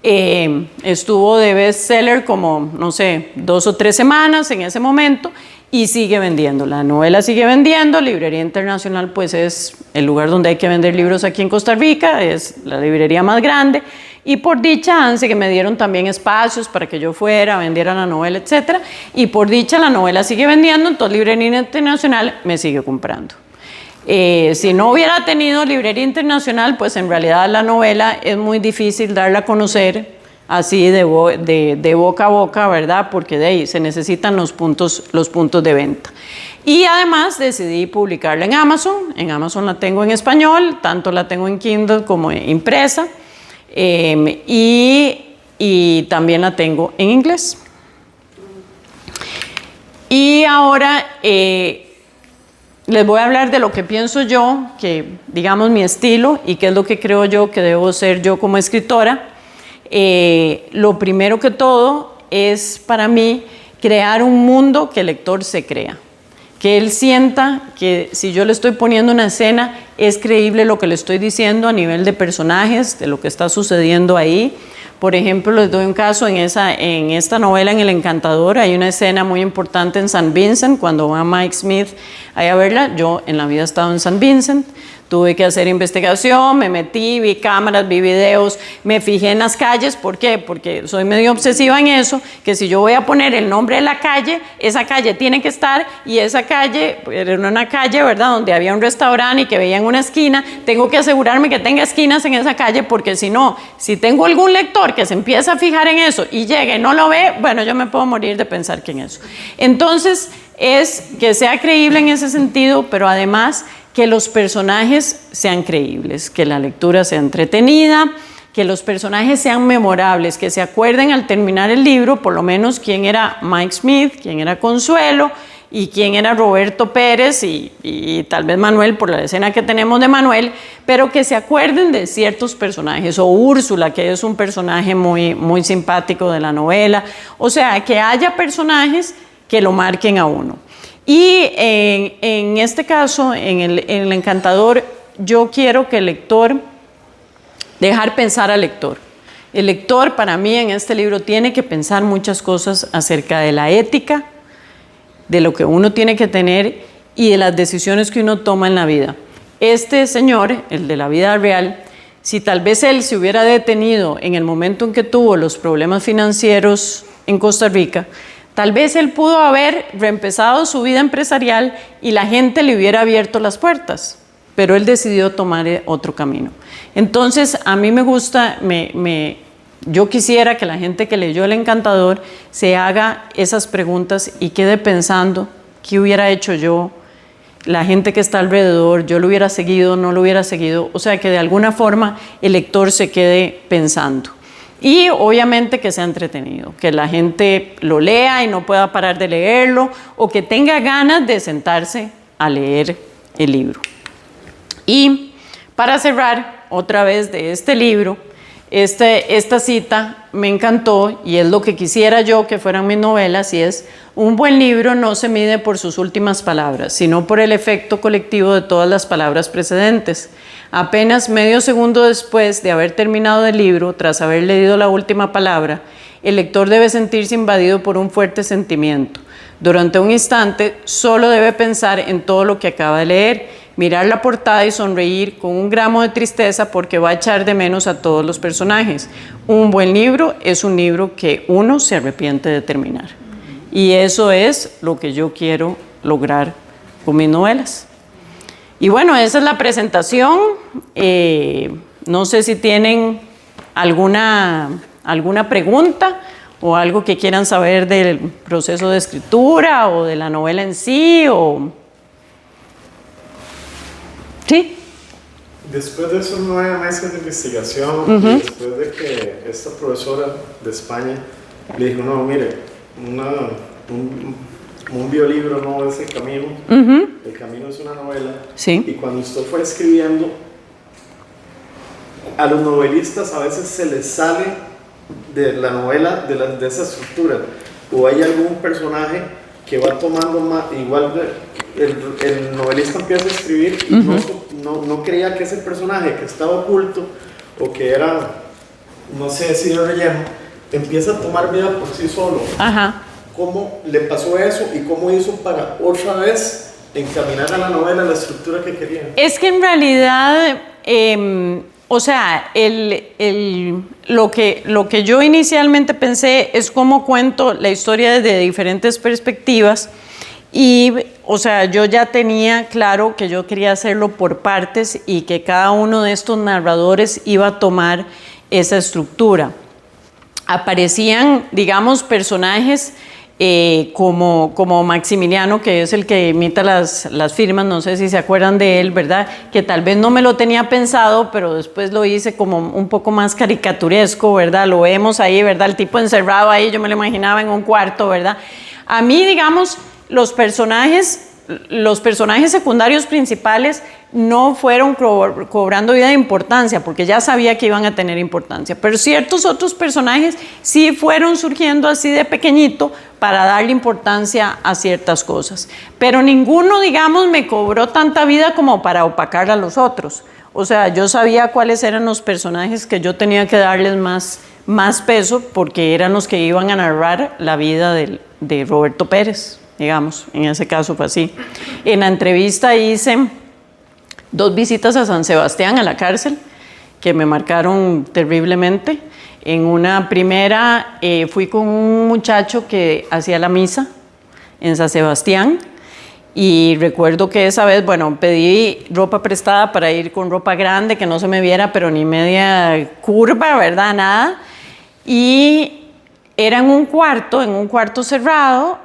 estuvo de bestseller como, no sé, 2 o 3 semanas en ese momento, y sigue vendiendo, la novela sigue vendiendo. Librería Internacional pues es el lugar donde hay que vender libros aquí en Costa Rica, es la librería más grande, y por dicha ANSE, que me dieron también espacios para que yo fuera, vendiera la novela, etcétera, y por dicha la novela sigue vendiendo, entonces Librería Internacional me sigue comprando. Si no hubiera tenido Librería Internacional, pues en realidad la novela es muy difícil darla a conocer así de boca a boca, ¿verdad? Porque de ahí se necesitan los puntos de venta. Y además decidí publicarla en Amazon la tengo en español, tanto la tengo en Kindle como impresa, y también la tengo en inglés. Y ahora les voy a hablar de lo que pienso yo, que digamos mi estilo, y qué es lo que creo yo que debo ser yo como escritora. Lo primero que todo es para mí crear un mundo que el lector se crea, que él sienta que si yo le estoy poniendo una escena es creíble lo que le estoy diciendo a nivel de personajes, de lo que está sucediendo ahí. Por ejemplo, les doy un caso, en esta novela, en El Encantador, hay una escena muy importante en San Vincent, cuando va Mike Smith a verla. Yo en la vida he estado en San Vincent. Tuve que hacer investigación, me metí, vi cámaras, vi videos, me fijé en las calles. ¿Por qué? Porque soy medio obsesiva en eso, que si yo voy a poner el nombre de la calle, esa calle tiene que estar, y esa calle, era una calle, ¿verdad?, donde había un restaurante y que veía en una esquina, tengo que asegurarme que tenga esquinas en esa calle, porque si no, si tengo algún lector que se empieza a fijar en eso y llega y no lo ve, bueno, yo me puedo morir de pensar que en eso. Entonces, es que sea creíble en ese sentido, pero además que los personajes sean creíbles, que la lectura sea entretenida, que los personajes sean memorables, que se acuerden al terminar el libro, por lo menos quién era Mike Smith, quién era Consuelo y quién era Roberto Pérez y tal vez Manuel, por la escena que tenemos de Manuel, pero que se acuerden de ciertos personajes, o Úrsula, que es un personaje muy, muy simpático de la novela. O sea, que haya personajes que lo marquen a uno. Y en este caso, en el Encantador, yo quiero que el lector, dejar pensar al lector. El lector, para mí, en este libro tiene que pensar muchas cosas acerca de la ética, de lo que uno tiene que tener y de las decisiones que uno toma en la vida. Este señor, el de la vida real, si tal vez él se hubiera detenido en el momento en que tuvo los problemas financieros en Costa Rica, tal vez él pudo haber reempezado su vida empresarial y la gente le hubiera abierto las puertas, pero él decidió tomar otro camino. Entonces, a mí me gusta, yo quisiera que la gente que leyó El Encantador se haga esas preguntas y quede pensando, ¿qué hubiera hecho yo? La gente que está alrededor, ¿yo lo hubiera seguido, no lo hubiera seguido? O sea, que de alguna forma el lector se quede pensando. Y obviamente que sea entretenido, que la gente lo lea y no pueda parar de leerlo, o que tenga ganas de sentarse a leer el libro. Y para cerrar otra vez de este libro, esta cita me encantó y es lo que quisiera yo que fueran mis novelas, y es: un buen libro no se mide por sus últimas palabras, sino por el efecto colectivo de todas las palabras precedentes. Apenas medio segundo después de haber terminado el libro, tras haber leído la última palabra, el lector debe sentirse invadido por un fuerte sentimiento. Durante un instante, solo debe pensar en todo lo que acaba de leer, mirar la portada y sonreír con un gramo de tristeza porque va a echar de menos a todos los personajes. Un buen libro es un libro que uno se arrepiente de terminar. Y eso es lo que yo quiero lograr con mis novelas. Y bueno, esa es la presentación. No sé si tienen alguna pregunta o algo que quieran saber del proceso de escritura o de la novela en sí. ¿Sí? Después de esos 9 meses de investigación, y después de que esta profesora de España le dijo, no, mire, un biolibro no es el camino, el camino es una novela. Sí. Y cuando usted fue escribiendo, a los novelistas a veces se les sale de la novela, de esa estructura, o hay algún personaje que va tomando más, igual el novelista empieza a escribir y no creía que ese personaje que estaba oculto o que era, no sé si de relleno, empieza a tomar vida por sí solo. Ajá. ¿Cómo le pasó eso y cómo hizo para otra vez encaminar a la novela la estructura que quería? Es que en realidad, o sea, lo que yo inicialmente pensé es cómo cuento la historia desde diferentes perspectivas y, o sea, yo ya tenía claro que yo quería hacerlo por partes y que cada uno de estos narradores iba a tomar esa estructura. Aparecían, digamos, personajes como Maximiliano, que es el que imita las firmas, no sé si se acuerdan de él, ¿verdad? Que tal vez no me lo tenía pensado, pero después lo hice como un poco más caricaturesco, ¿verdad? Lo vemos ahí, ¿verdad? El tipo encerrado ahí, yo me lo imaginaba en un cuarto, ¿verdad? A mí, digamos, los personajes secundarios principales no fueron cobrando vida de importancia, porque ya sabía que iban a tener importancia, pero ciertos otros personajes sí fueron surgiendo así de pequeñito para darle importancia a ciertas cosas, pero ninguno, digamos, me cobró tanta vida como para opacar a los otros. O sea, yo sabía cuáles eran los personajes que yo tenía que darles más peso, porque eran los que iban a narrar la vida de Roberto Pérez, digamos, en ese caso fue así. En la entrevista hice 2 visitas a San Sebastián, a la cárcel, que me marcaron terriblemente. En una primera fui con un muchacho que hacía la misa en San Sebastián y recuerdo que esa vez, bueno, pedí ropa prestada para ir con ropa grande, que no se me viera, pero ni media curva, ¿verdad? Nada. Y era en un cuarto cerrado,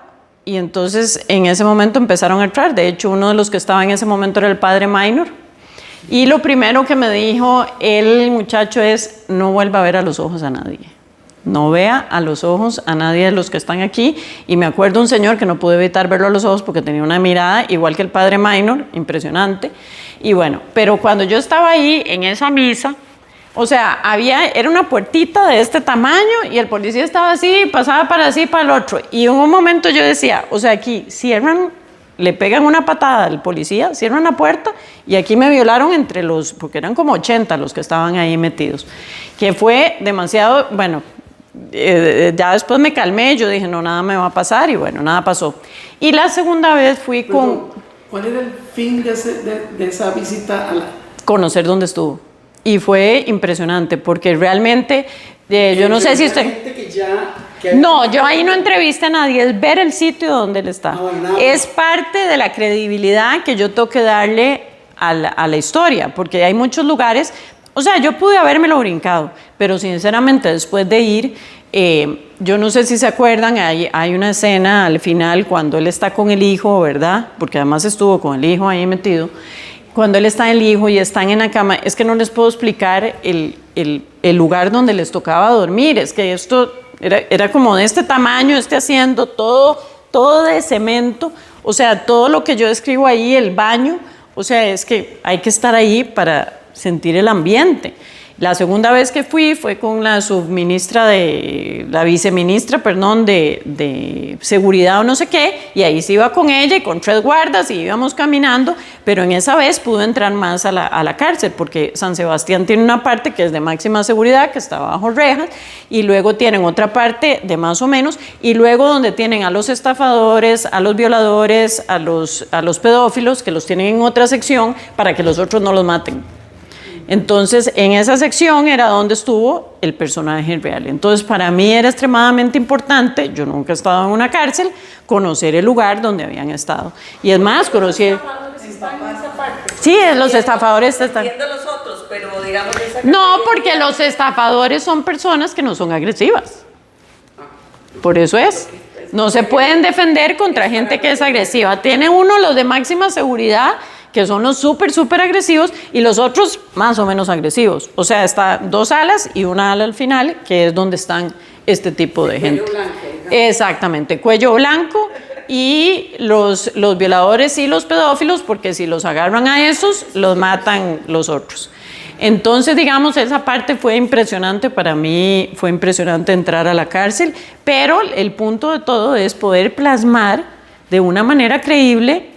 y entonces en ese momento empezaron a entrar. De hecho, uno de los que estaba en ese momento era el padre Minor. Y lo primero que me dijo el muchacho es: no vuelva a ver a los ojos a nadie. No vea a los ojos a nadie de los que están aquí. Y me acuerdo un señor que no pude evitar verlo a los ojos porque tenía una mirada igual que el padre Minor, impresionante. Y bueno, pero cuando yo estaba ahí en esa misa, o sea, era una puertita de este tamaño y el policía estaba así, pasaba para así, para el otro. Y en un momento yo decía, o sea, aquí cierran, le pegan una patada al policía, cierran la puerta y aquí me violaron porque eran como 80 los que estaban ahí metidos. Que fue demasiado, bueno, ya después me calmé, yo dije, no, nada me va a pasar, y bueno, nada pasó. Y la segunda vez fui con... ¿Cuál era el fin de esa visita a la...? Conocer dónde estuvo. Y fue impresionante, porque realmente, yo no sé si usted... No, yo ahí no entrevisté a nadie, es ver el sitio donde él está. Es parte de la credibilidad que yo tengo que darle a la historia, porque hay muchos lugares... O sea, yo pude habérmelo brincado, pero sinceramente después de ir, yo no sé si se acuerdan, hay una escena al final cuando él está con el hijo, ¿verdad? Porque además estuvo con el hijo ahí metido. Cuando él está el hijo y están en la cama, es que no les puedo explicar el lugar donde les tocaba dormir. Es que esto era como de este tamaño, haciendo todo de cemento. O sea, todo lo que yo describo ahí, el baño, o sea, es que hay que estar ahí para sentir el ambiente. La segunda vez que fui fue con la viceministra, perdón, de seguridad o no sé qué, y ahí se iba con ella y con 3 guardas y íbamos caminando, pero en esa vez pude entrar más a la cárcel, porque San Sebastián tiene una parte que es de máxima seguridad, que está bajo rejas, y luego tienen otra parte de más o menos, y luego donde tienen a los estafadores, a los violadores, a los pedófilos, que los tienen en otra sección para que los otros no los maten. Entonces, en esa sección era donde estuvo el personaje real. Entonces, para mí era extremadamente importante, yo nunca he estado en una cárcel, conocer el lugar donde habían estado. Y es más, conocí... Sí, los estafadores están... los otros, pero digamos... No, porque los estafadores son personas que no son agresivas. Por eso es. No se pueden defender contra gente que es agresiva. Tiene uno los de máxima seguridad, que son los súper agresivos, y los otros más o menos agresivos. O sea, está 2 alas y una ala al final, que es donde están este tipo de gente. Cuello blanco, ¿no? Exactamente, cuello blanco, y los violadores y los pedófilos, porque si los agarran a esos, los matan los otros. Entonces, digamos, esa parte fue impresionante para mí, fue impresionante entrar a la cárcel, pero el punto de todo es poder plasmar de una manera creíble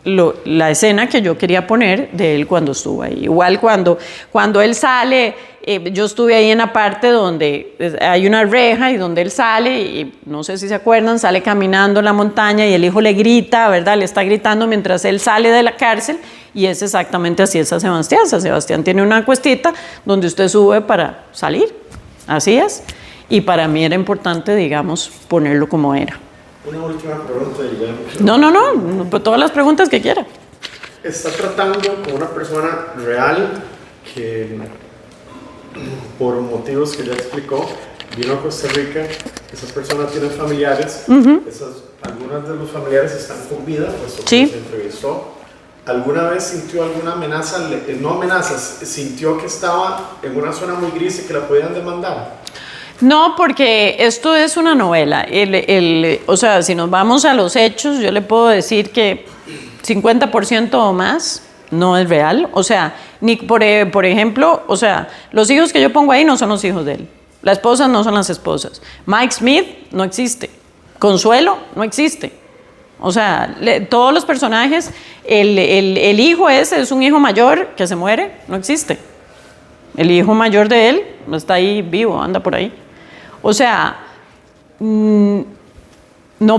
la escena que yo quería poner de él cuando estuvo ahí. Igual cuando él sale, yo estuve ahí en la parte donde hay una reja y donde él sale, y no sé si se acuerdan, sale caminando en la montaña y el hijo le grita, ¿verdad? Le está gritando mientras él sale de la cárcel, y es exactamente así es San Sebastián. San Sebastián tiene una cuestita donde usted sube para salir, así es, y para mí era importante, digamos, ponerlo como era. Una última pregunta, No, pues todas las preguntas que quiera. Está tratando con una persona real que, por motivos que ya explicó, vino a Costa Rica. Esa persona tiene familiares. Algunas de los familiares están con vida, puesto que Sí. se entrevistó. ¿Alguna vez sintió alguna amenaza? No amenazas, sintió que estaba en una zona muy gris y que la podían demandar. No, porque esto es una novela. O sea, si nos vamos a los hechos, yo le puedo decir que 50% o más no es real. O sea, por ejemplo, o sea, los hijos que yo pongo ahí no son los hijos de él. Las esposas no son las esposas. Mike Smith no existe. Consuelo no existe. O sea, todos los personajes, el hijo ese es un hijo mayor que se muere, no existe. El hijo mayor de él está ahí vivo, anda por ahí. O sea, no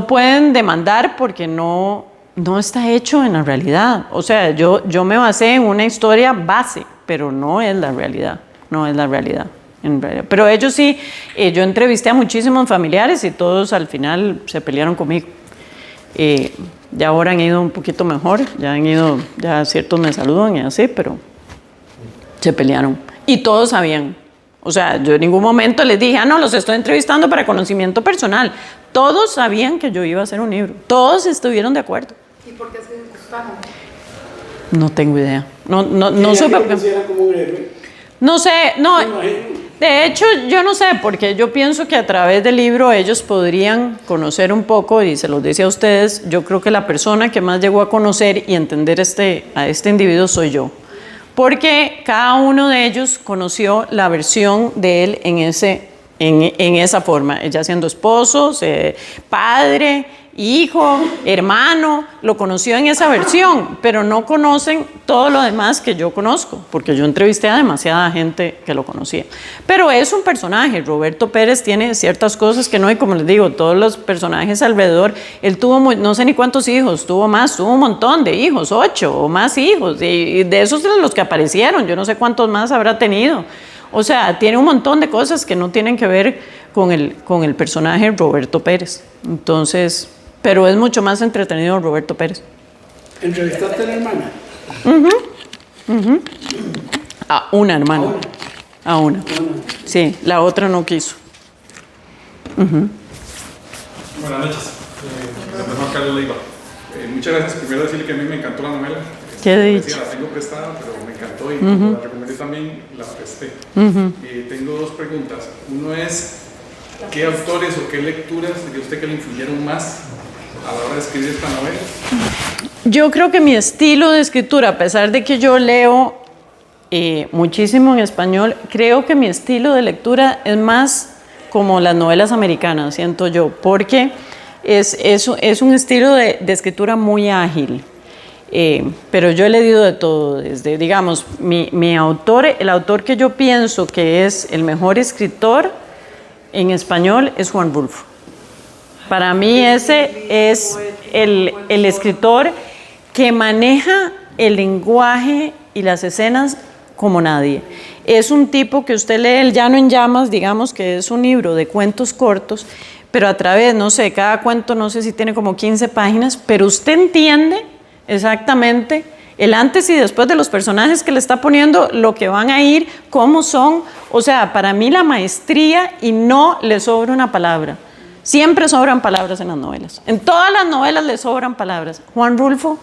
pueden demandar porque no no está hecho en la realidad. O sea, yo me basé en una historia base, pero no es la realidad, no es la realidad. Pero ellos sí, yo entrevisté a muchísimos familiares y todos al final se pelearon conmigo. Ya ahora han ido un poquito mejor, ya ciertos me saludan y así, pero se pelearon. Y todos sabían. O sea, yo en ningún momento les dije, no, los estoy entrevistando para conocimiento personal. Todos sabían que yo iba a hacer un libro. Todos estuvieron de acuerdo. ¿Y por qué se disgustaron? No tengo idea. No sé por qué. Como un héroe. No sé, no. De hecho, yo no sé, porque yo pienso que a través del libro ellos podrían conocer un poco, y se los dice a ustedes, yo creo que la persona que más llegó a conocer y entender a este individuo soy yo. Porque cada uno de ellos conoció la versión de él en esa forma, ella siendo esposo, padre, hijo, hermano, lo conoció en esa versión, pero no conocen todo lo demás que yo conozco, porque yo entrevisté a demasiada gente que lo conocía. Pero es un personaje, Roberto Pérez tiene ciertas cosas que no hay, como les digo, todos los personajes alrededor, él tuvo no sé ni cuántos hijos, tuvo un montón de hijos, 8 o más hijos, y de esos de los que aparecieron, yo no sé cuántos más habrá tenido. O sea, tiene un montón de cosas que no tienen que ver con el personaje Roberto Pérez. Entonces, pero es mucho más entretenido Roberto Pérez. ¿Entrevistaste a la hermana? A una hermana. A una. Sí, la otra no quiso. Buenas noches. Juan Carlos Leiva. Muchas gracias. Primero decirle que a mí me encantó la novela. ¿Qué dicho? La tengo prestada, pero me encantó y como la recomendé también, la presté. Tengo dos preguntas. Uno es, ¿qué autores o qué lecturas de usted que le influyeron más a la hora de escribir esta novela? Yo creo que mi estilo de escritura, a pesar de que yo leo muchísimo en español, creo que mi estilo de lectura es más como las novelas americanas, siento yo, porque es un estilo de escritura muy ágil. Pero yo he leído de todo, desde, digamos, el autor que yo pienso que es el mejor escritor en español es Juan Rulfo. Para mí ese es el escritor que maneja el lenguaje y las escenas como nadie. Es un tipo que usted lee El Llano en Llamas, digamos que es un libro de cuentos cortos, pero a través, no sé, cada cuento no sé si tiene como 15 páginas, pero usted entiende exactamente el antes y después de los personajes que le está poniendo, lo que van a ir, cómo son. O sea, para mí la maestría, y no le sobra una palabra. Siempre sobran palabras en las novelas. En todas las novelas le sobran palabras. Juan Rulfo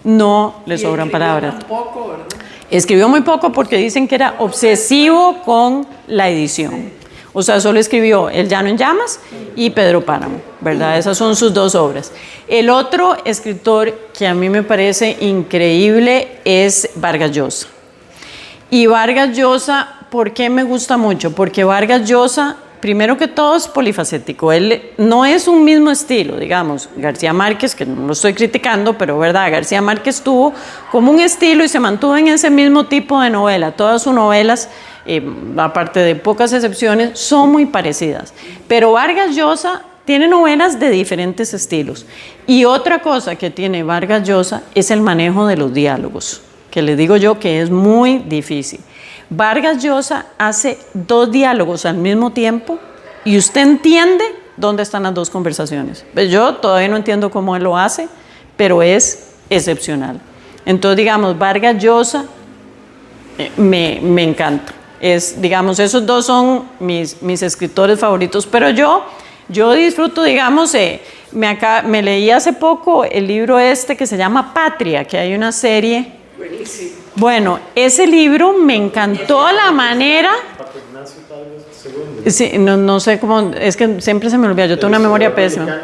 no le sobran palabras. Poco, ¿verdad? Escribió muy poco porque dicen que era obsesivo con la edición. O sea, solo escribió El Llano en Llamas y Pedro Páramo, ¿verdad? Esas son sus dos obras. El otro escritor que a mí me parece increíble es Vargas Llosa. Y Vargas Llosa, ¿por qué me gusta mucho? Porque Vargas Llosa, primero que todo, es polifacético. Él no es un mismo estilo, digamos. García Márquez, que no lo estoy criticando, pero verdad, García Márquez tuvo como un estilo y se mantuvo en ese mismo tipo de novela. Todas sus novelas, aparte de pocas excepciones, son muy parecidas. Pero Vargas Llosa tiene novelas de diferentes estilos. Y otra cosa que tiene Vargas Llosa es el manejo de los diálogos, que les digo yo que es muy difícil. Vargas Llosa hace 2 diálogos al mismo tiempo y usted entiende dónde están las 2 conversaciones. Pues yo todavía no entiendo cómo él lo hace, pero es excepcional. Entonces, digamos, Vargas Llosa me encanta. Digamos, esos 2 son mis escritores favoritos, pero yo disfruto, digamos, me leí hace poco el libro que se llama Patria, que hay una serie. Buenísimo. Bueno, ese libro me encantó la manera. Sí, no sé cómo, es que siempre se me olvida, yo tengo una memoria pésima.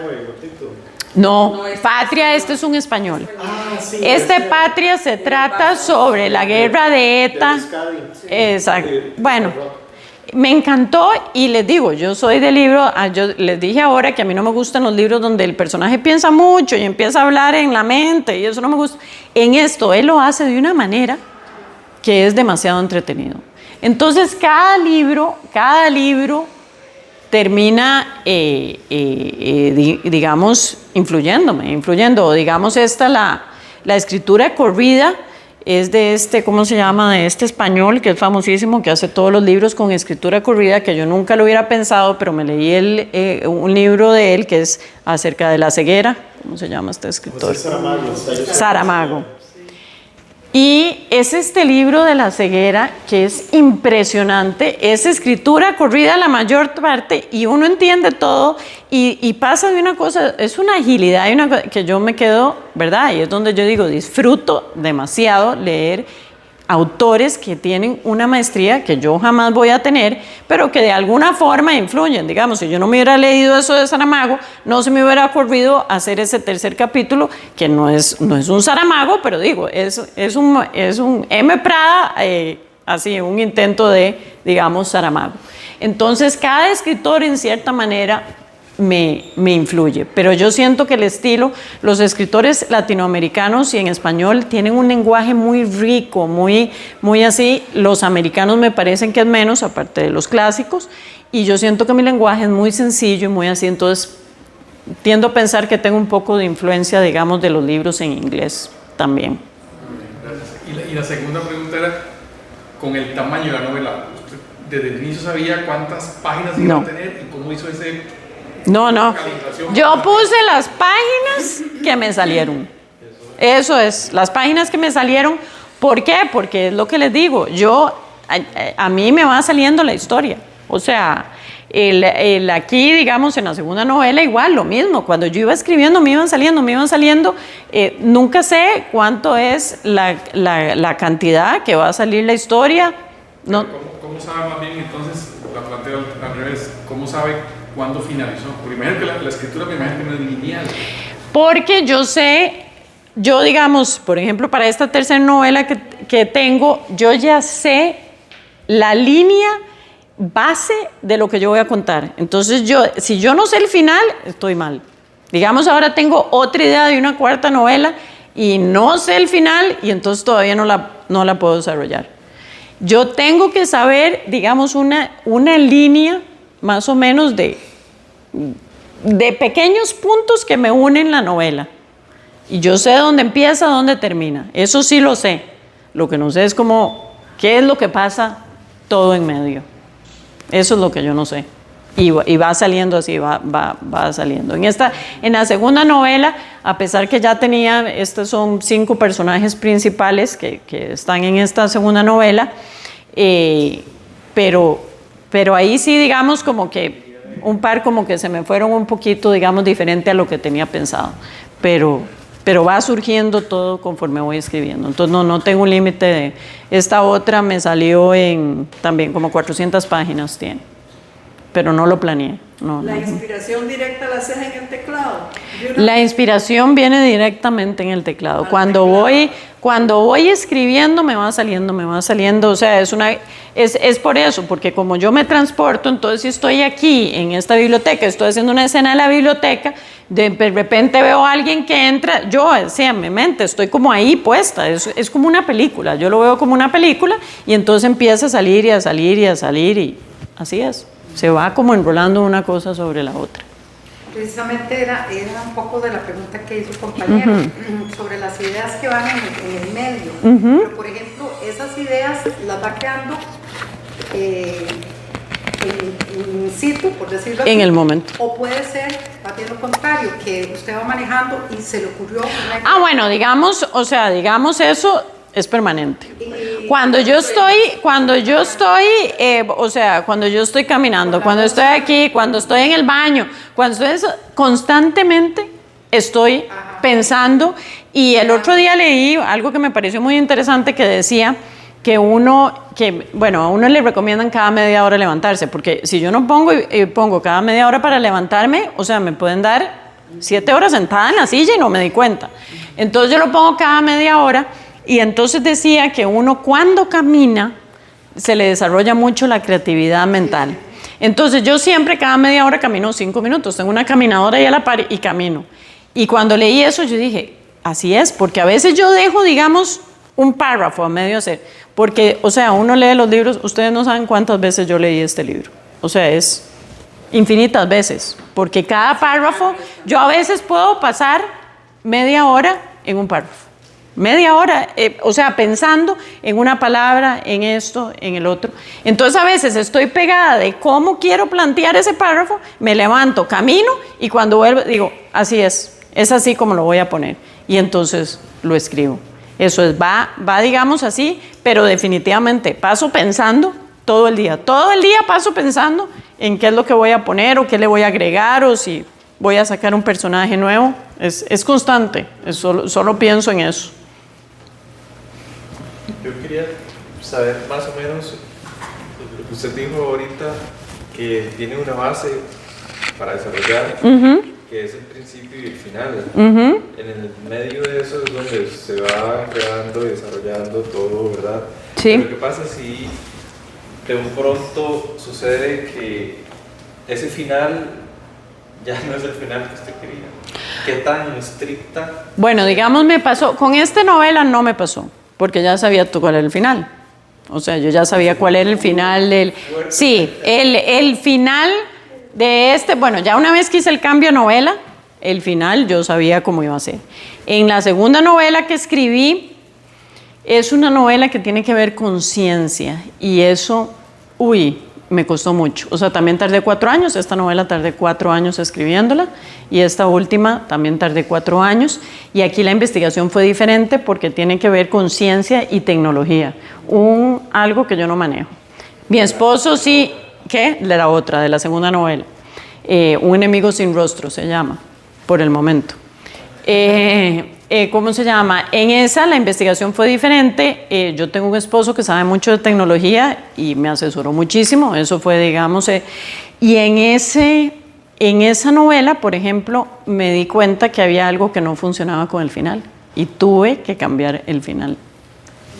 No, Patria, este es un español. Sí, Patria se trata sobre la guerra de ETA. Exacto. Bueno, me encantó y les digo, yo soy de libro, yo les dije ahora que a mí no me gustan los libros donde el personaje piensa mucho y empieza a hablar en la mente y eso no me gusta. En esto, él lo hace de una manera que es demasiado entretenido. Entonces, cada libro termina, digamos, influyendo. Digamos, la escritura corrida es de ¿cómo se llama? De este español que es famosísimo, que hace todos los libros con escritura corrida, que yo nunca lo hubiera pensado, pero me leí un libro de él que es acerca de la ceguera. ¿Cómo se llama este escritor? José Saramago. Saramago. Y es este libro de la ceguera que es impresionante, es escritura corrida la mayor parte y uno entiende todo y pasa de una cosa, es una agilidad y una cosa que yo me quedo, ¿verdad? Y es donde yo digo, disfruto demasiado leer autores que tienen una maestría que yo jamás voy a tener, pero que de alguna forma influyen. Digamos, si yo no me hubiera leído eso de Saramago, no se me hubiera ocurrido hacer ese tercer capítulo, que no es un Saramago, pero digo, es un M. Prada, así, un intento de, digamos, Saramago. Entonces, cada escritor, en cierta manera, me influye, pero yo siento que el estilo, los escritores latinoamericanos y en español tienen un lenguaje muy rico, muy así. Los americanos me parecen que es menos, aparte de los clásicos, y yo siento que mi lenguaje es muy sencillo y muy así, entonces tiendo a pensar que tengo un poco de influencia, digamos, de los libros en inglés también. Gracias. Y la segunda pregunta era, con el tamaño de la novela, ¿usted desde el inicio sabía cuántas páginas iba a tener y cómo hizo ese... No. Yo puse las páginas que me salieron. Eso es, las páginas que me salieron. ¿Por qué? Porque es lo que les digo. A mí me va saliendo la historia. O sea, aquí, digamos, en la segunda novela, igual, lo mismo. Cuando yo iba escribiendo, me iban saliendo. Nunca sé cuánto es la cantidad que va a salir la historia. No. ¿Cómo sabe más bien entonces, la planteo al revés, cómo sabe cuándo finalizó? Porque imagino que la escritura me imagino que no es lineal. Porque yo digamos, por ejemplo, para esta tercera novela que tengo, yo ya sé la línea base de lo que yo voy a contar. Entonces si yo no sé el final, estoy mal. Digamos, ahora tengo otra idea de una cuarta novela y no sé el final y entonces todavía no la puedo desarrollar. Yo tengo que saber, digamos, una línea más o menos de pequeños puntos que me unen la novela. Y yo sé dónde empieza, dónde termina. Eso sí lo sé. Lo que no sé es qué es lo que pasa todo en medio. Eso es lo que yo no sé. Y va saliendo así, va saliendo. En la segunda novela, a pesar que ya tenía, estos son 5 personajes principales que están en esta segunda novela, pero ahí sí, digamos, como que un par como que se me fueron un poquito, digamos, diferente a lo que tenía pensado. Pero va surgiendo todo conforme voy escribiendo. Entonces no tengo un límite esta otra me salió también como 400 páginas tiene. Pero no lo planeé. ¿La inspiración directa la haces en el teclado? La inspiración viene directamente en el teclado. Cuando voy escribiendo me va saliendo, o sea, es por eso, porque como yo me transporto, entonces si estoy aquí en esta biblioteca, estoy haciendo una escena de la biblioteca, de repente veo a alguien que entra, yo, en mi mente, estoy como ahí puesta, es como una película, yo lo veo como una película y entonces empieza a salir y a salir y a salir y así es. Se va como enrolando una cosa sobre la otra. Precisamente era un poco de la pregunta que hizo el compañero sobre las ideas que van en el medio. Pero, por ejemplo, esas ideas las va creando in situ, por decirlo así. En el momento. O puede ser, más bien lo contrario, que usted va manejando y se le ocurrió. Bueno, digamos eso es permanente. Cuando yo estoy caminando, cuando estoy aquí, cuando estoy en el baño, constantemente estoy pensando. Y el otro día leí algo que me pareció muy interesante que decía que a uno le recomiendan cada media hora levantarse, porque si yo no pongo cada media hora para levantarme, o sea, me pueden dar 7 horas sentada en la silla y no me di cuenta. Entonces yo lo pongo cada media hora. Y entonces decía que uno cuando camina se le desarrolla mucho la creatividad mental. Entonces yo siempre cada media hora camino 5 minutos, tengo una caminadora ahí a la par y camino. Y cuando leí eso yo dije, así es, porque a veces yo dejo, digamos, un párrafo a medio hacer, porque, o sea, uno lee los libros, ustedes no saben cuántas veces yo leí este libro. O sea, es infinitas veces, porque cada párrafo, yo a veces puedo pasar media hora en un párrafo. Media hora, o sea, pensando en una palabra, en esto, en el otro. Entonces a veces estoy pegada de cómo quiero plantear ese párrafo, me levanto, camino y cuando vuelvo digo, así es así como lo voy a poner. Y entonces lo escribo. Eso es, va digamos así, pero definitivamente paso pensando todo el día. Todo el día paso pensando en qué es lo que voy a poner o qué le voy a agregar o si voy a sacar un personaje nuevo. Es constante, solo pienso en eso. Yo quería saber más o menos lo que usted dijo ahorita, que tiene una base para desarrollar, que es el principio y el final. En el medio de eso es donde se va creando y desarrollando todo, ¿verdad? Sí. Pero ¿qué pasa si de un pronto sucede que ese final ya no es el final que usted quería? ¿Qué tan estricta? Bueno, digamos me pasó, con esta novela no me pasó, porque ya sabía tú cuál era el final. O sea, yo ya sabía cuál era el final del... Sí, el final de bueno, ya una vez que hice el cambio a novela, el final yo sabía cómo iba a ser. En la segunda novela que escribí, es una novela que tiene que ver con ciencia, y eso, me costó mucho. O sea, también tardé 4 años, esta novela tardé 4 años escribiéndola, y esta última también tardé 4 años, y aquí la investigación fue diferente porque tiene que ver con ciencia y tecnología, algo que yo no manejo. Mi esposo sí, ¿qué? De la otra, de la segunda novela, Un enemigo sin rostro se llama, por el momento. ¿Cómo se llama? En esa la investigación fue diferente. Yo tengo un esposo que sabe mucho de tecnología y me asesoró muchísimo. Eso fue, digamos, y en esa novela, por ejemplo, me di cuenta que había algo que no funcionaba con el final y tuve que cambiar el final.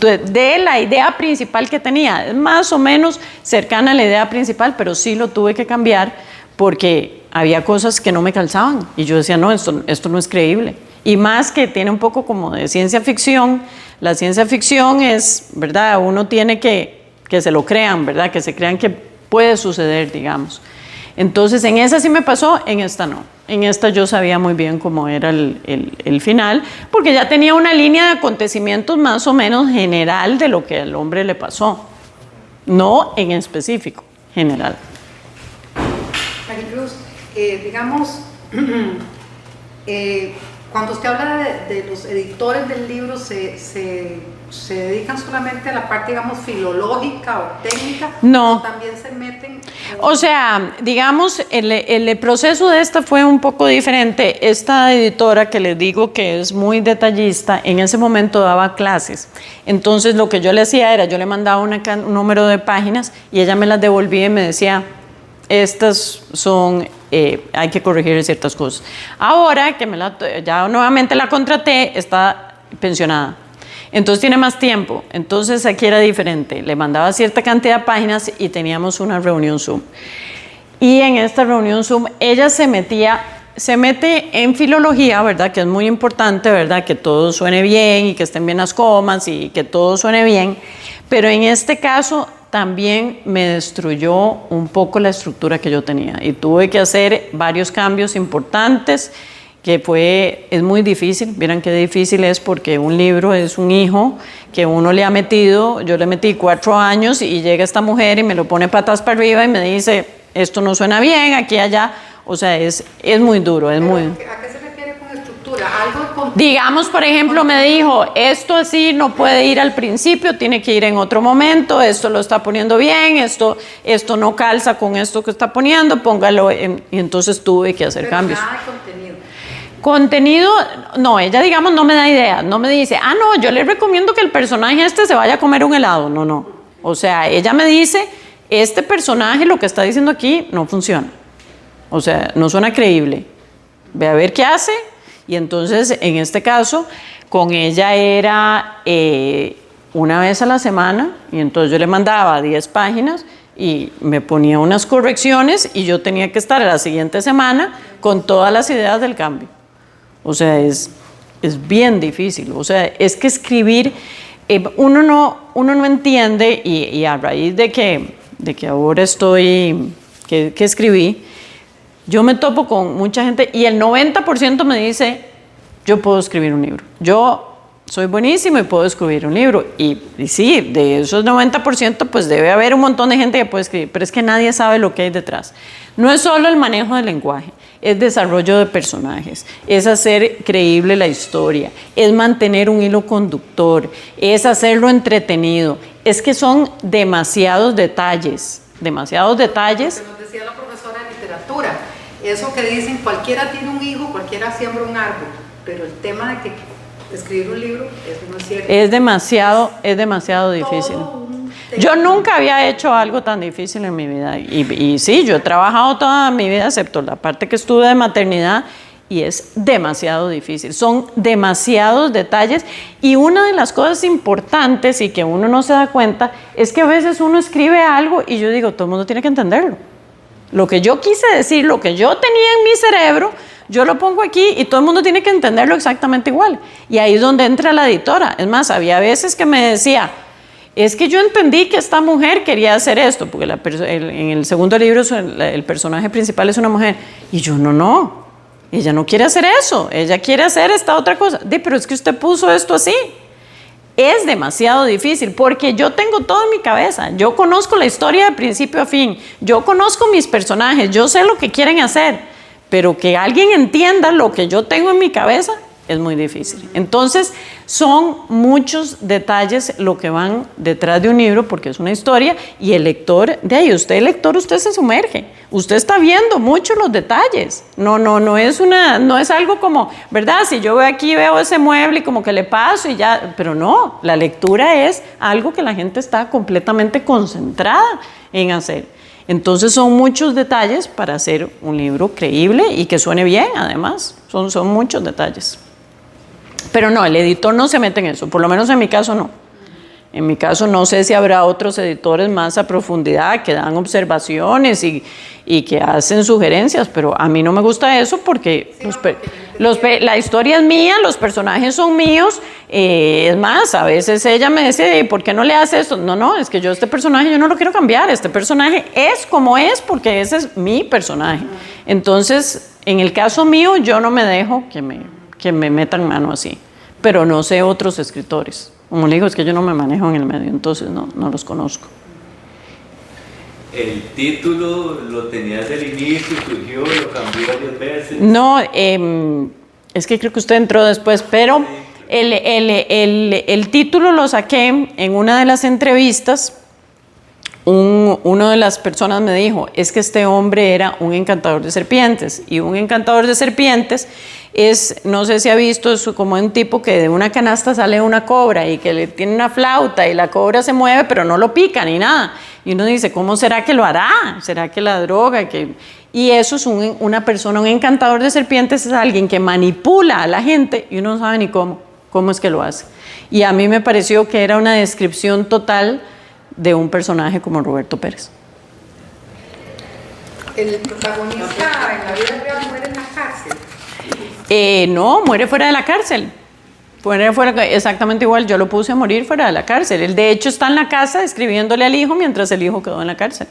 De la idea principal que tenía, es más o menos cercana a la idea principal, pero sí lo tuve que cambiar porque había cosas que no me calzaban y yo decía, no, esto no es creíble. Y más que tiene un poco como de ciencia ficción, la ciencia ficción es, ¿verdad? Uno tiene que se lo crean, ¿verdad? Que se crean que puede suceder, digamos. Entonces, en esa sí me pasó, en esta no. En esta yo sabía muy bien cómo era el final, porque ya tenía una línea de acontecimientos más o menos general de lo que al hombre le pasó. No en específico, general. Maricruz, digamos, cuando usted habla de los editores del libro, ¿se dedican solamente a la parte, digamos, filológica o técnica? No. ¿O también se meten? O sea, digamos, el proceso de esta fue un poco diferente. Esta editora que les digo que es muy detallista, en ese momento daba clases. Entonces, lo que yo le hacía era, yo le mandaba un número de páginas y ella me las devolvía y me decía, estas son, hay que corregir ciertas cosas. Ahora que ya nuevamente la contraté, está pensionada. Entonces tiene más tiempo. Entonces aquí era diferente. Le mandaba cierta cantidad de páginas y teníamos una reunión Zoom. Y en esta reunión Zoom ella se mete en filología, ¿verdad? Que es muy importante, ¿verdad? Que todo suene bien y que estén bien las comas y que todo suene bien. Pero en este caso también me destruyó un poco la estructura que yo tenía y tuve que hacer varios cambios importantes que es muy difícil. Vieran qué difícil es, porque un libro es un hijo que uno le ha metido. Yo le metí 4 años y llega esta mujer y me lo pone patas para arriba y me dice, esto no suena bien, aquí, allá. O sea, es muy duro, es muy... ¿A qué se refiere con estructura? ¿Algo Digamos, por ejemplo, me dijo, esto así no puede ir al principio, tiene que ir en otro momento, esto lo está poniendo bien, esto no calza con esto que está poniendo, póngalo, y entonces tuve que hacer cambios. Nada de contenido. Contenido, no, ella, digamos, no me da idea, no me dice, no, yo le recomiendo que el personaje se vaya a comer un helado, no. O sea, ella me dice, este personaje, lo que está diciendo aquí, no funciona. O sea, no suena creíble. Ve a ver qué hace. Y entonces, en este caso, con ella era una vez a la semana, y entonces yo le mandaba 10 páginas y me ponía unas correcciones y yo tenía que estar a la siguiente semana con todas las ideas del cambio. O sea, es bien difícil. O sea, es que escribir, uno no entiende, y a raíz de que ahora estoy que escribí, yo me topo con mucha gente y el 90% me dice, yo puedo escribir un libro. Yo soy buenísimo y puedo escribir un libro. Y sí, de esos 90%, pues debe haber un montón de gente que puede escribir, pero es que nadie sabe lo que hay detrás. No es solo el manejo del lenguaje, es desarrollo de personajes, es hacer creíble la historia, es mantener un hilo conductor, es hacerlo entretenido. Es que son demasiados detalles. Lo que nos decía la profesora de literatura, eso que dicen, cualquiera tiene un hijo, cualquiera siembra un árbol, pero el tema de que escribir un libro, eso no es cierto. Es demasiado difícil. Yo nunca había hecho algo tan difícil en mi vida y sí, yo he trabajado toda mi vida, excepto la parte que estuve de maternidad, y es demasiado difícil. Son demasiados detalles y una de las cosas importantes y que uno no se da cuenta es que a veces uno escribe algo y yo digo, todo el mundo tiene que entenderlo. Lo que yo quise decir, lo que yo tenía en mi cerebro, yo lo pongo aquí y todo el mundo tiene que entenderlo exactamente igual. Y ahí es donde entra la editora. Es más, había veces que me decía, es que yo entendí que esta mujer quería hacer esto, porque en el segundo libro el personaje principal es una mujer. Y yo, no, ella no quiere hacer eso, ella quiere hacer esta otra cosa. Pero es que usted puso esto así. Es demasiado difícil porque yo tengo todo en mi cabeza. Yo conozco la historia de principio a fin. Yo conozco mis personajes. Yo sé lo que quieren hacer. Pero que alguien entienda lo que yo tengo en mi cabeza es muy difícil. Entonces, son muchos detalles lo que van detrás de un libro porque es una historia y el lector, de ahí, usted el lector, usted se sumerge. Usted está viendo mucho los detalles. No es algo como, ¿verdad? Si yo veo aquí, veo ese mueble y como que le paso y ya, pero no, la lectura es algo que la gente está completamente concentrada en hacer. Entonces son muchos detalles para hacer un libro creíble y que suene bien, además. Son muchos detalles. Pero no, el editor no se mete en eso, por lo menos en mi caso no. En mi caso no sé si habrá otros editores más a profundidad que dan observaciones y que hacen sugerencias, pero a mí no me gusta eso porque la historia es mía, los personajes son míos. Es más, a veces ella me dice, ¿por qué no le hace esto? No, es que yo este personaje yo no lo quiero cambiar, este personaje es como es porque ese es mi personaje. Entonces, en el caso mío, yo no me dejo que me metan mano así, pero no sé otros escritores. Como le digo, es que yo no me manejo en el medio, entonces no los conozco. ¿El título lo tenías del inicio, surgió, lo cambió varias veces? No, es que creo que usted entró después, pero el título lo saqué en una de las entrevistas. Una de las personas me dijo, es que este hombre era un encantador de serpientes, y un encantador de serpientes es, no sé si ha visto, es como un tipo que de una canasta sale una cobra y que le tiene una flauta y la cobra se mueve pero no lo pica ni nada. Y uno dice, ¿cómo será que lo hará? ¿Será que la droga? Y eso es una persona, un encantador de serpientes es alguien que manipula a la gente y uno no sabe ni cómo es que lo hace. Y a mí me pareció que era una descripción total de un personaje como Roberto Pérez. El protagonista en la vida real muere en la cárcel. No, muere fuera de la cárcel. Exactamente igual, yo lo puse a morir fuera de la cárcel. Él de hecho está en la casa escribiéndole al hijo mientras el hijo quedó en la cárcel.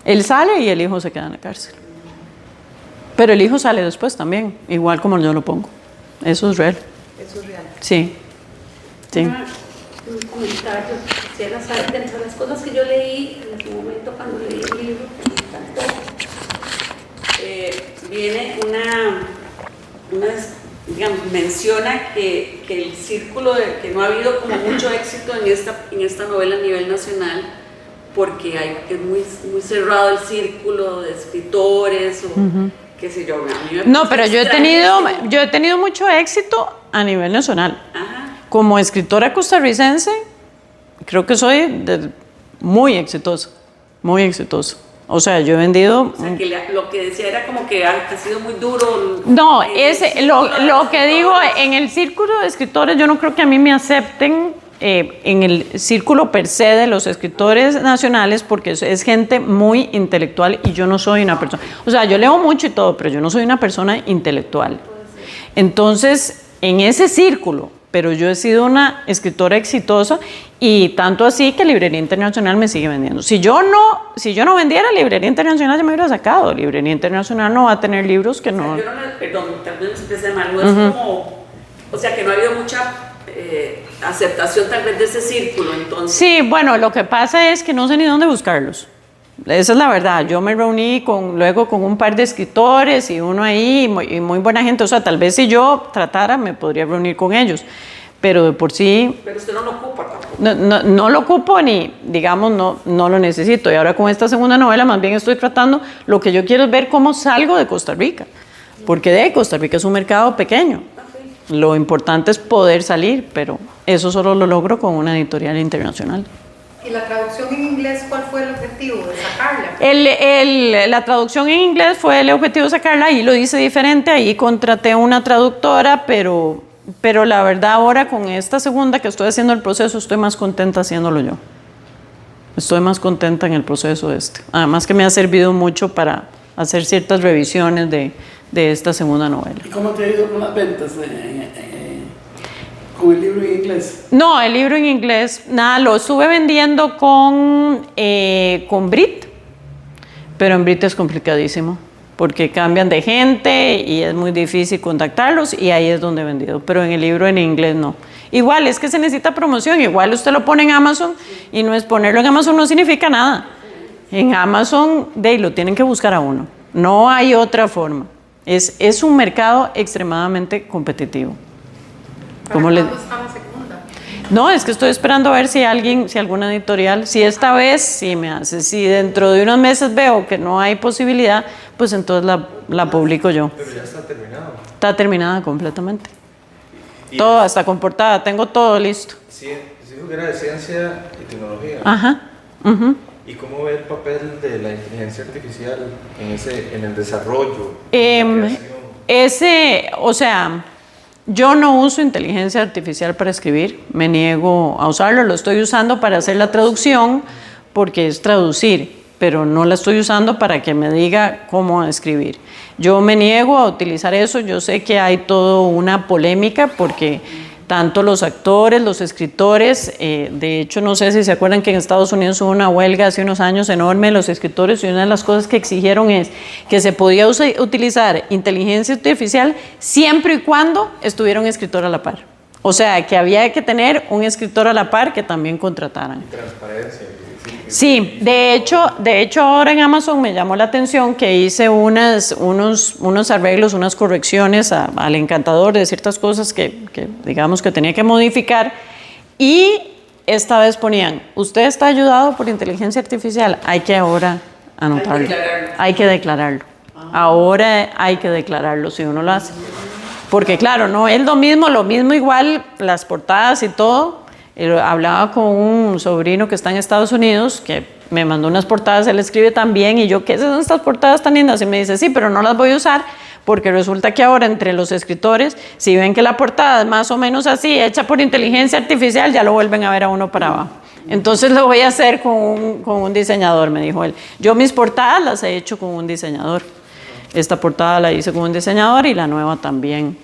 Él sale y el hijo se queda en la cárcel. Pero el hijo sale después también, igual como yo lo pongo. Eso es real. Eso es real. Sí. Un comentario, quisiera saber, dentro de las cosas que yo leí en ese momento cuando leí el libro, me encantó, viene digamos, menciona que el círculo, que no ha habido como mucho éxito en esta novela a nivel nacional, porque es muy cerrado el círculo de escritores o qué sé yo. No, pero yo he tenido mucho éxito a nivel nacional. Ajá. Como escritora costarricense, creo que soy muy exitosa, muy exitosa. O sea, yo he vendido... O sea, que lo que decía era como que ha sido muy duro. No, lo que digo, en el círculo de escritores, yo no creo que a mí me acepten en el círculo per se de los escritores nacionales, porque es gente muy intelectual y yo no soy una persona... O sea, yo leo mucho y todo, pero yo no soy una persona intelectual. Entonces, en ese círculo pero yo he sido una escritora exitosa y tanto así que Librería Internacional me sigue vendiendo. Si yo no vendiera, Librería Internacional ya me hubiera sacado. Librería Internacional no va a tener libros que no... Yo no, perdón, tal vez empecé mal, no es como, o sea, que no ha habido mucha aceptación tal vez de ese círculo, entonces. Sí, bueno, lo que pasa es que no sé ni dónde buscarlos. Esa es la verdad. Yo me reuní luego con un par de escritores y uno ahí, y muy buena gente. O sea, tal vez si yo tratara me podría reunir con ellos, pero de por sí... Pero usted no lo ocupa tampoco. No lo ocupo ni, digamos, no lo necesito. Y ahora con esta segunda novela más bien estoy tratando, lo que yo quiero es ver cómo salgo de Costa Rica, porque de Costa Rica es un mercado pequeño. Lo importante es poder salir, pero eso solo lo logro con una editorial internacional. ¿Y la traducción en inglés cuál fue el objetivo de sacarla? La traducción en inglés fue el objetivo de sacarla, ahí lo hice diferente, ahí contraté una traductora, pero la verdad ahora con esta segunda que estoy haciendo el proceso, estoy más contenta haciéndolo yo. Estoy más contenta en el proceso este. Además que me ha servido mucho para hacer ciertas revisiones de esta segunda novela. ¿Y cómo te ha ido con las ventas con el libro en inglés? No, el libro en inglés, nada, lo estuve vendiendo con Brit, pero en Brit es complicadísimo, porque cambian de gente y es muy difícil contactarlos y ahí es donde he vendido, pero en el libro en inglés no. Igual, es que se necesita promoción, igual usted lo pone en Amazon y no es ponerlo en Amazon no significa nada. En Amazon, lo tienen que buscar a uno, no hay otra forma. Es un mercado extremadamente competitivo. ¿Cuándo está la segunda? No, es que estoy esperando a ver si alguna editorial, si esta vez sí me hace, si dentro de unos meses veo que no hay posibilidad, pues entonces la publico yo. Pero ya está terminado. Está terminada completamente. Todo, hasta con portada, tengo todo listo. Sí, dijo que era de ciencia y tecnología. Ajá. ¿Y cómo ve el papel de la inteligencia artificial en el desarrollo? O sea, yo no uso inteligencia artificial para escribir, me niego a usarlo, lo estoy usando para hacer la traducción porque es traducir, pero no la estoy usando para que me diga cómo escribir. Yo me niego a utilizar eso, yo sé que hay toda una polémica porque tanto los actores, los escritores, de hecho no sé si se acuerdan que en Estados Unidos hubo una huelga hace unos años enorme de los escritores y una de las cosas que exigieron es que se podía utilizar inteligencia artificial siempre y cuando estuviera un escritor a la par. O sea, que había que tener un escritor a la par que también contrataran. Transparencia. Sí, de hecho ahora en Amazon me llamó la atención que hice unos arreglos, unas correcciones al encantador de ciertas cosas que digamos que tenía que modificar y esta vez ponían, usted está ayudado por inteligencia artificial, hay que ahora anotarlo, hay que declararlo. Ahora hay que declararlo si uno lo hace. Porque claro, no es lo mismo igual las portadas y todo. Hablaba con un sobrino que está en Estados Unidos que me mandó unas portadas, él escribe también y yo, ¿qué son estas portadas tan lindas? Y me dice, sí, pero no las voy a usar porque resulta que ahora entre los escritores, si ven que la portada es más o menos así, hecha por inteligencia artificial, ya lo vuelven a ver a uno para abajo. Entonces lo voy a hacer con un diseñador, me dijo él. Yo mis portadas las he hecho con un diseñador. Esta portada la hice con un diseñador y la nueva también,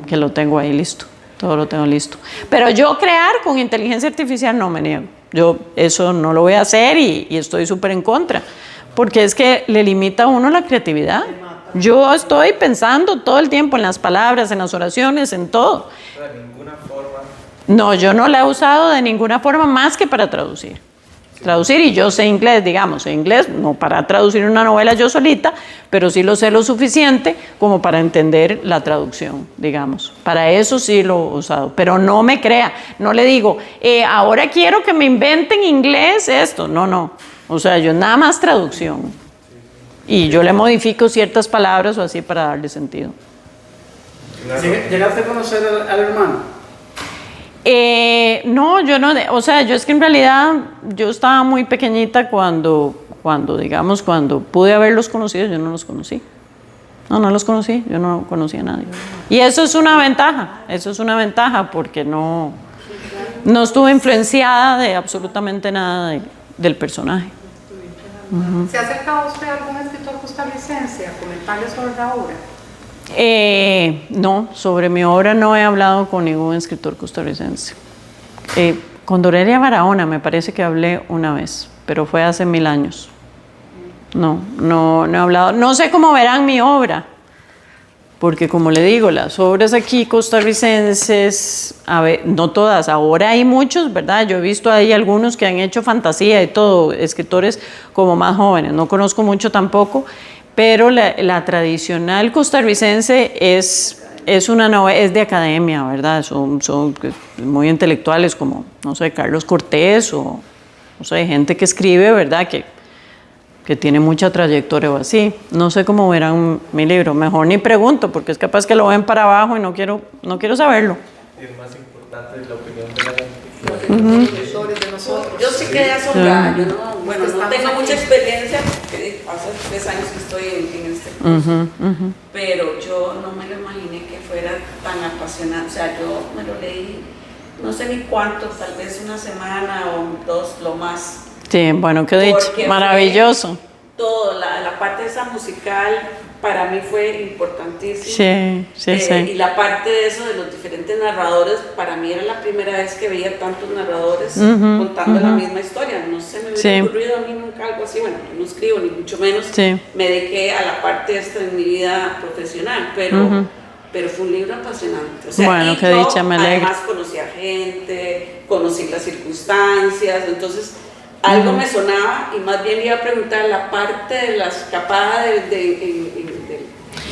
que lo tengo ahí listo. Todo lo tengo listo. Pero yo crear con inteligencia artificial no me niego. Yo eso no lo voy a hacer y estoy súper en contra. Porque es que le limita a uno la creatividad. Yo estoy pensando todo el tiempo en las palabras, en las oraciones, en todo. De ninguna forma. No, yo no la he usado de ninguna forma más que para traducir. Traducir, y yo sé inglés, digamos, sé inglés, no para traducir una novela yo solita, pero sí lo sé lo suficiente como para entender la traducción, digamos. Para eso sí lo he usado, pero no me crea, no le digo, ahora quiero que me inventen inglés esto, no. O sea, yo nada más traducción. Y yo le modifico ciertas palabras o así para darle sentido. ¿Llegaste a conocer al hermano? No, yo no, o sea, yo es que en realidad yo estaba muy pequeñita cuando pude haberlos conocido, yo no los conocí. No los conocí, yo no conocía a nadie. Y eso es una ventaja porque no estuve influenciada de absolutamente nada del personaje. ¿Se ha acercado usted a algún escritor costarricense a comentarle sobre la obra? No, sobre mi obra no he hablado con ningún escritor costarricense. Con Dorelia Barahona me parece que hablé una vez, pero fue hace 1000 años. No he hablado. No sé cómo verán mi obra, porque como le digo, las obras aquí costarricenses, a ver, no todas, ahora hay muchos, ¿verdad? Yo he visto ahí algunos que han hecho fantasía y todo, escritores como más jóvenes, no conozco mucho tampoco, pero la tradicional costarricense es una novela, es de academia, ¿verdad? Son muy intelectuales como, no sé, Carlos Cortés o, no sé, gente que escribe, ¿verdad? Que tiene mucha trayectoria o así. No sé cómo verán mi libro. Mejor ni pregunto, porque es capaz que lo ven para abajo y no quiero saberlo. Es más importante la opinión de la gente. De nosotros. Yo sí quedé asombrada. Yo no tengo mucha experiencia, porque hace 3 años que estoy en este curso, pero yo no me lo imaginé que fuera tan apasionante. O sea, yo me lo leí, no sé ni cuánto, tal vez una semana o 2, lo más. Sí, bueno, qué dicho, maravilloso. Todo, la parte esa musical para mí fue importantísima. Sí. Y la parte de eso de los diferentes narradores, para mí era la primera vez que veía tantos narradores contando la misma historia. No se me hubiera ocurrido a mí nunca algo así. Bueno, yo no escribo, ni mucho menos. Me dediqué a la parte esta de mi vida profesional, pero fue un libro apasionante. O sea, bueno, qué dicha, me alegro. Además conocí a gente, conocí las circunstancias, entonces algo me sonaba y más bien iba a preguntar la parte de la escapada de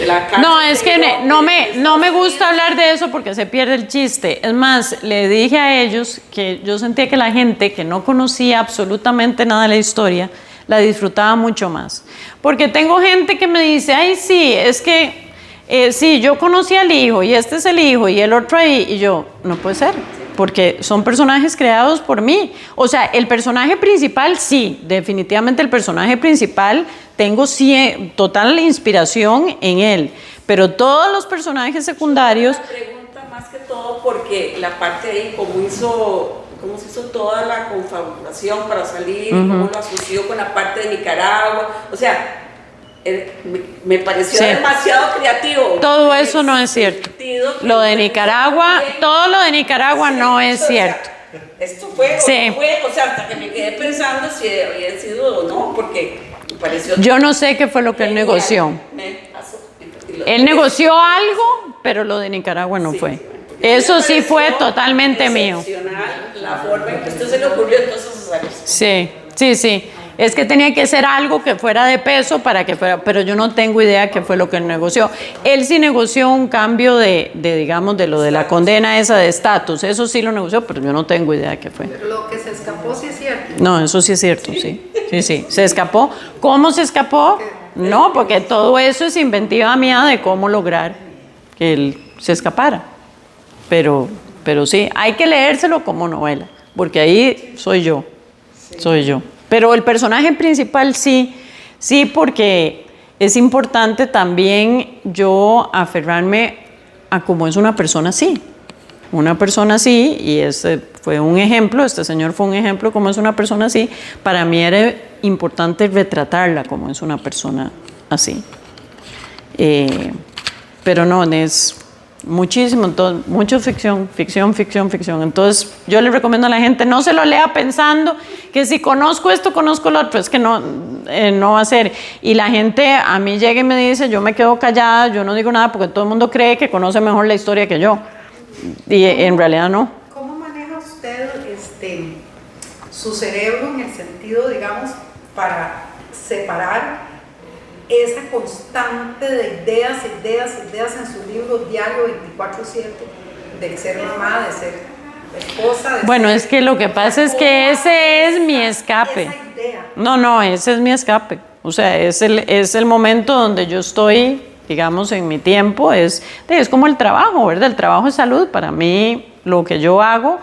la cárcel. No, es que no me gusta hablar de eso porque se pierde el chiste. Es más, le dije a ellos que yo sentía que la gente que no conocía absolutamente nada de la historia la disfrutaba mucho más. Porque tengo gente que me dice, ay, sí, es que sí, yo conocí al hijo y este es el hijo y el otro ahí, y yo, no puede ser. Porque son personajes creados por mí. O sea, el personaje principal, sí, definitivamente el personaje principal, tengo total inspiración en él. Pero todos los personajes secundarios... Una pregunta más que todo porque la parte ahí, cómo se hizo toda la confabulación para salir, cómo lo asoció con la parte de Nicaragua. O sea, me pareció demasiado creativo. Todo eso no es cierto. Lo de Nicaragua, todo lo de Nicaragua no es cierto. Esto fue, o sea, hasta que me quedé pensando si había sido o no, porque me pareció... Yo no sé qué fue lo que él negoció. Él negoció algo, pero lo de Nicaragua no fue. Eso sí fue totalmente mío. La forma en que usted se le ocurrió entonces hacer eso. Sí. Es que tenía que ser algo que fuera de peso para que fuera, pero yo no tengo idea qué fue lo que él negoció. Él sí negoció un cambio digamos, de lo de la condena esa de estatus. Eso sí lo negoció, pero yo no tengo idea de qué fue. Pero lo que se escapó sí es cierto. No, eso sí es cierto, sí. Se escapó. ¿Cómo se escapó? No, porque todo eso es inventiva mía de cómo lograr que él se escapara. Pero sí, hay que leérselo como novela, porque ahí soy yo. Pero el personaje principal sí, porque es importante también yo aferrarme a cómo es una persona así. Una persona así, y ese fue un ejemplo, este señor fue un ejemplo cómo es una persona así. Para mí era importante retratarla como es una persona así. Pero no, es muchísimo, mucho ficción. Entonces yo le recomiendo a la gente, no se lo lea pensando que si conozco esto, conozco lo otro, es que no va a ser. Y la gente a mí llega y me dice, yo me quedo callada, yo no digo nada porque todo el mundo cree que conoce mejor la historia que yo. Y en realidad no. ¿Cómo maneja usted su cerebro en el sentido, digamos, para separar esa constante de ideas en su libro diario 24/7, de ser mamá, de ser esposa? Bueno, es que lo que pasa es que ese es mi escape. Esa idea. No, ese es mi escape. O sea, es el momento donde yo estoy, digamos, en mi tiempo. Es como el trabajo, ¿verdad? El trabajo es salud. Para mí, lo que yo hago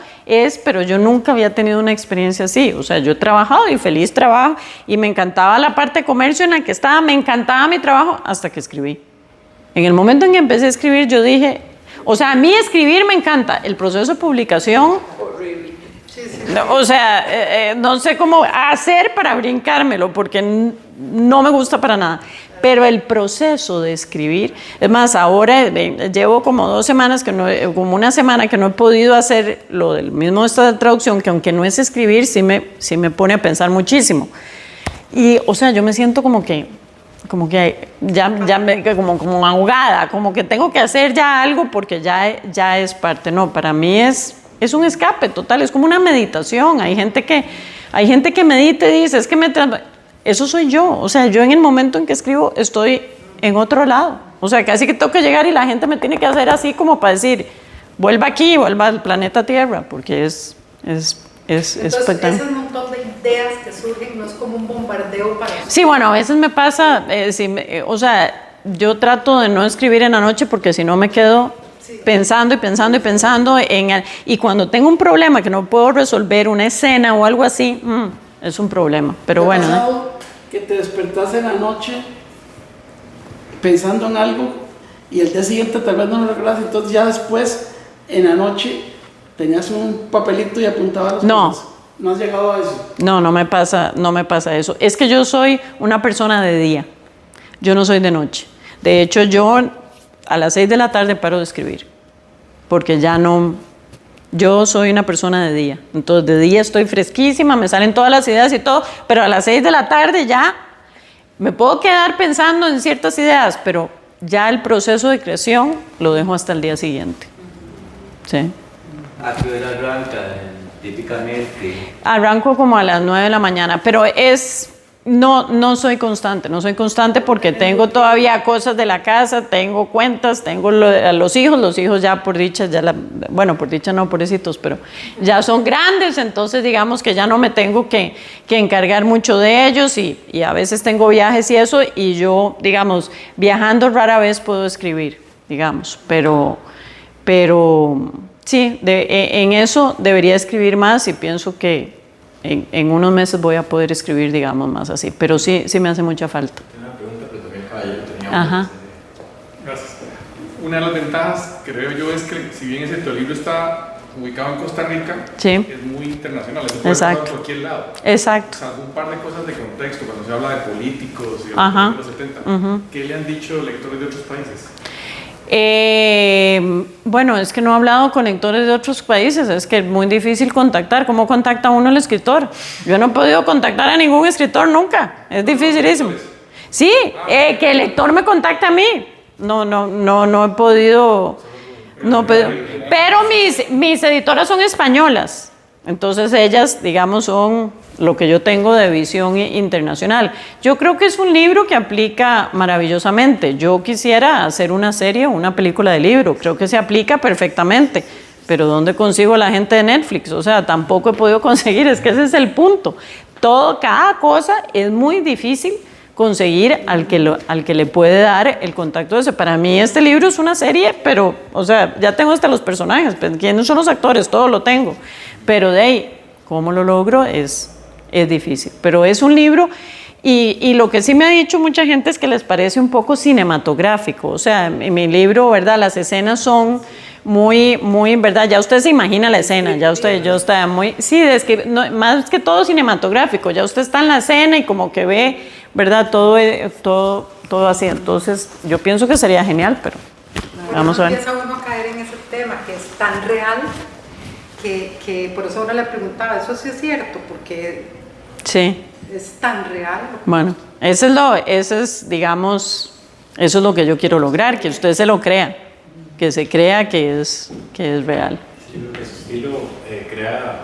pero yo nunca había tenido una experiencia así. O sea, yo he trabajado y feliz trabajo y me encantaba la parte de comercio en la que estaba, me encantaba mi trabajo hasta que escribí. En el momento en que empecé a escribir, yo dije, o sea, a mí escribir me encanta. El proceso de publicación, horrible. O sea, no sé cómo hacer para brincármelo porque no me gusta para nada. pero el proceso de escribir, es más, ahora llevo como 2 semanas, como una semana que no he podido hacer lo del mismo esta traducción, que aunque no es escribir, sí me pone a pensar muchísimo. Y, o sea, yo me siento como que como ahogada, como que tengo que hacer ya algo porque ya es parte. No, para mí es un escape total, es como una meditación. Hay gente que medita y dice, eso soy yo. O sea, yo en el momento en que escribo estoy en otro lado. O sea, casi que tengo que llegar y la gente me tiene que hacer así como para decir, vuelva aquí, vuelva al planeta Tierra, porque es entonces, ese montón de ideas que surgen no es como un bombardeo para... Sí, bueno, a veces me pasa, o sea, yo trato de no escribir en la noche porque si no me quedo pensando y pensando y pensando y cuando tengo un problema que no puedo resolver, una escena o algo así, es un problema, pero bueno. ¿Te ha pasado que te despertás en la noche pensando en algo y el día siguiente tal vez no lo recuerdas, entonces ya después en la noche tenías un papelito y apuntabas las cosas? ¿No has llegado a eso? No me pasa eso. Es que yo soy una persona de día. Yo no soy de noche. De hecho, yo a las 6 de la tarde paro de escribir. Porque yo soy una persona de día. Entonces, de día estoy fresquísima, me salen todas las ideas y todo, pero a las 6 de la tarde ya me puedo quedar pensando en ciertas ideas, pero ya el proceso de creación lo dejo hasta el día siguiente. ¿Sí? ¿A qué hora arranca típicamente? Arranco como a las 9 de la mañana, pero no soy constante porque tengo todavía cosas de la casa, tengo cuentas, tengo los hijos ya por dicha, por dicha no, pobrecitos, pero ya son grandes, entonces digamos que ya no me tengo que encargar mucho de ellos y a veces tengo viajes y eso, y yo, digamos, viajando rara vez puedo escribir, digamos, pero sí, en eso debería escribir más y pienso que en unos meses voy a poder escribir, digamos, más así. Pero sí me hace mucha falta. Tengo una pregunta, pero también caballero tenía Ajá. Gracias. Una de las ventajas, creo yo, es que si bien ese tu libro está ubicado en Costa Rica, sí, es muy internacional, se puede pasar a cualquier lado. Exacto. O sea, un par de cosas de contexto, cuando se habla de políticos y de los 70, ¿qué le han dicho lectores de otros países? Bueno, es que no he hablado con lectores de otros países, es que es muy difícil contactar. ¿Cómo contacta uno al escritor? Yo no he podido contactar a ningún escritor nunca, es dificilísimo. Sí, que el lector me contacte a mí. No he podido. Pero mis editoras son españolas, entonces ellas, digamos, son lo que yo tengo de visión internacional. Yo creo que es un libro que aplica maravillosamente. Yo quisiera hacer una serie o una película de libro, creo que se aplica perfectamente, pero ¿dónde consigo la gente de Netflix? O sea, tampoco he podido conseguir, es que ese es el punto. Cada cosa es muy difícil conseguir al que le puede dar el contacto ese. Para mí este libro es una serie, pero, o sea, ya tengo hasta los personajes, quiénes son los actores, todo lo tengo, pero de ahí, ¿cómo lo logro? Es difícil, pero es un libro y lo que sí me ha dicho mucha gente es que les parece un poco cinematográfico. O sea, en mi libro, ¿verdad? Las escenas son muy, ¿verdad? Ya usted se imagina la escena, ya está muy, sí, más que todo cinematográfico, ya usted está en la escena y como que ve, ¿verdad? Todo así. Entonces, yo pienso que sería genial, pero vamos a ver. Empieza uno a caer en ese tema que es tan real que por eso ahora le preguntaba, ¿eso sí es cierto? Porque sí, es tan real. Bueno, eso es lo que yo quiero lograr, que usted se lo crea, que se crea que es real. Sí, yo creo que su estilo crea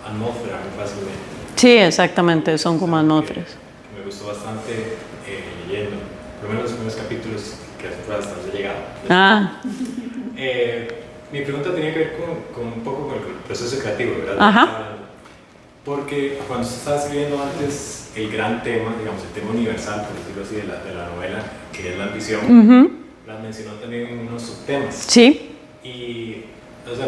atmósfera muy fácilmente. Sí, exactamente, son como atmósferas. Me gustó bastante leyendo, por lo menos los primeros capítulos que hasta los he llegado. Mi pregunta tenía que ver con un poco con el proceso creativo, ¿verdad? Ajá. Porque cuando usted estaba escribiendo antes el gran tema, digamos, el tema universal, por decirlo así, de la novela, que es la ambición, la mencionó también en unos subtemas. Sí. Y, o sea,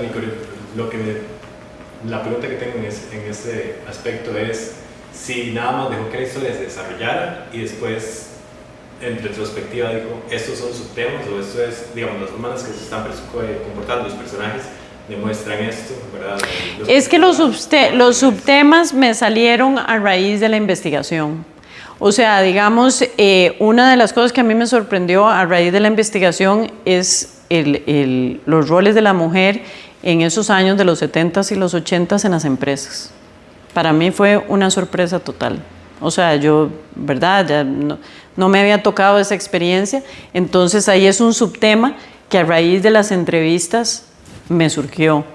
la pregunta que tengo en ese aspecto es si nada más dejó que la historia se desarrollara y después, en retrospectiva, dijo, estos son subtemas o esto es, digamos, las formas que se están comportando los personajes demuestran esto, ¿verdad? Es que los subtemas me salieron a raíz de la investigación. O sea, digamos, una de las cosas que a mí me sorprendió a raíz de la investigación es los roles de la mujer en esos años de los 70s y los 80s en las empresas. Para mí fue una sorpresa total. O sea, yo, ¿verdad? Ya no me había tocado esa experiencia. Entonces ahí es un subtema que a raíz de las entrevistas me surgió.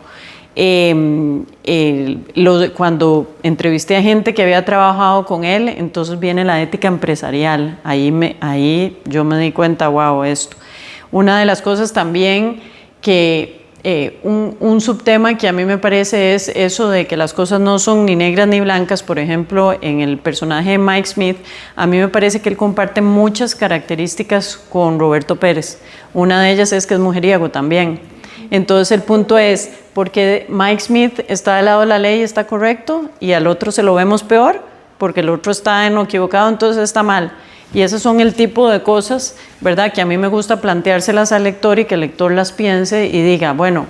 Cuando entrevisté a gente que había trabajado con él, entonces viene la ética empresarial. Ahí yo me di cuenta, wow, esto. Una de las cosas también que un subtema que a mí me parece es eso de que las cosas no son ni negras ni blancas. Por ejemplo, en el personaje de Mike Smith, a mí me parece que él comparte muchas características con Roberto Pérez. Una de ellas es que es mujeriego también. Entonces el punto es, porque Mike Smith está del lado de la ley y está correcto, y al otro se lo vemos peor, porque el otro está en lo equivocado, entonces está mal. Y esos son el tipo de cosas, ¿verdad?, que a mí me gusta planteárselas al lector y que el lector las piense y diga, bueno,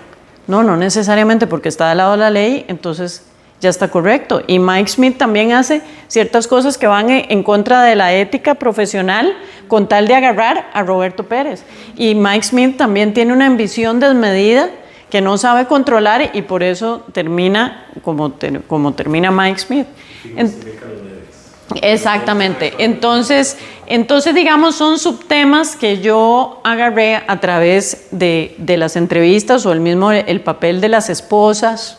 no necesariamente porque está del lado de la ley, entonces ya está correcto. Y Mike Smith también hace ciertas cosas que van en contra de la ética profesional con tal de agarrar a Roberto Pérez. Y Mike Smith también tiene una ambición desmedida que no sabe controlar y por eso termina como termina Mike Smith. Exactamente. Entonces, digamos, son subtemas que yo agarré a través de las entrevistas o el papel de las esposas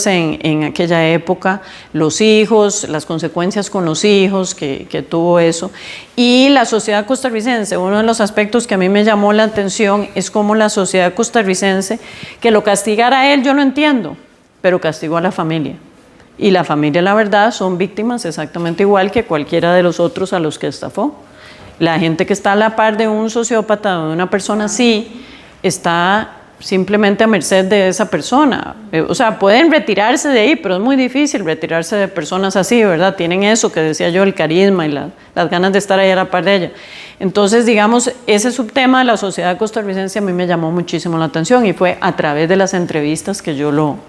en aquella época, los hijos, las consecuencias con los hijos que tuvo eso. Y la sociedad costarricense, uno de los aspectos que a mí me llamó la atención es cómo la sociedad costarricense, que lo castigara a él yo no entiendo, pero castigó a la familia. Y la familia, la verdad, son víctimas exactamente igual que cualquiera de los otros a los que estafó. La gente que está a la par de un sociópata o de una persona así, está simplemente a merced de esa persona. O sea, pueden retirarse de ahí, pero es muy difícil retirarse de personas así, ¿verdad? Tienen eso que decía yo, el carisma y las ganas de estar ahí a la par de ella. Entonces, digamos, ese subtema de la sociedad costarricense a mí me llamó muchísimo la atención y fue a través de las entrevistas que yo lo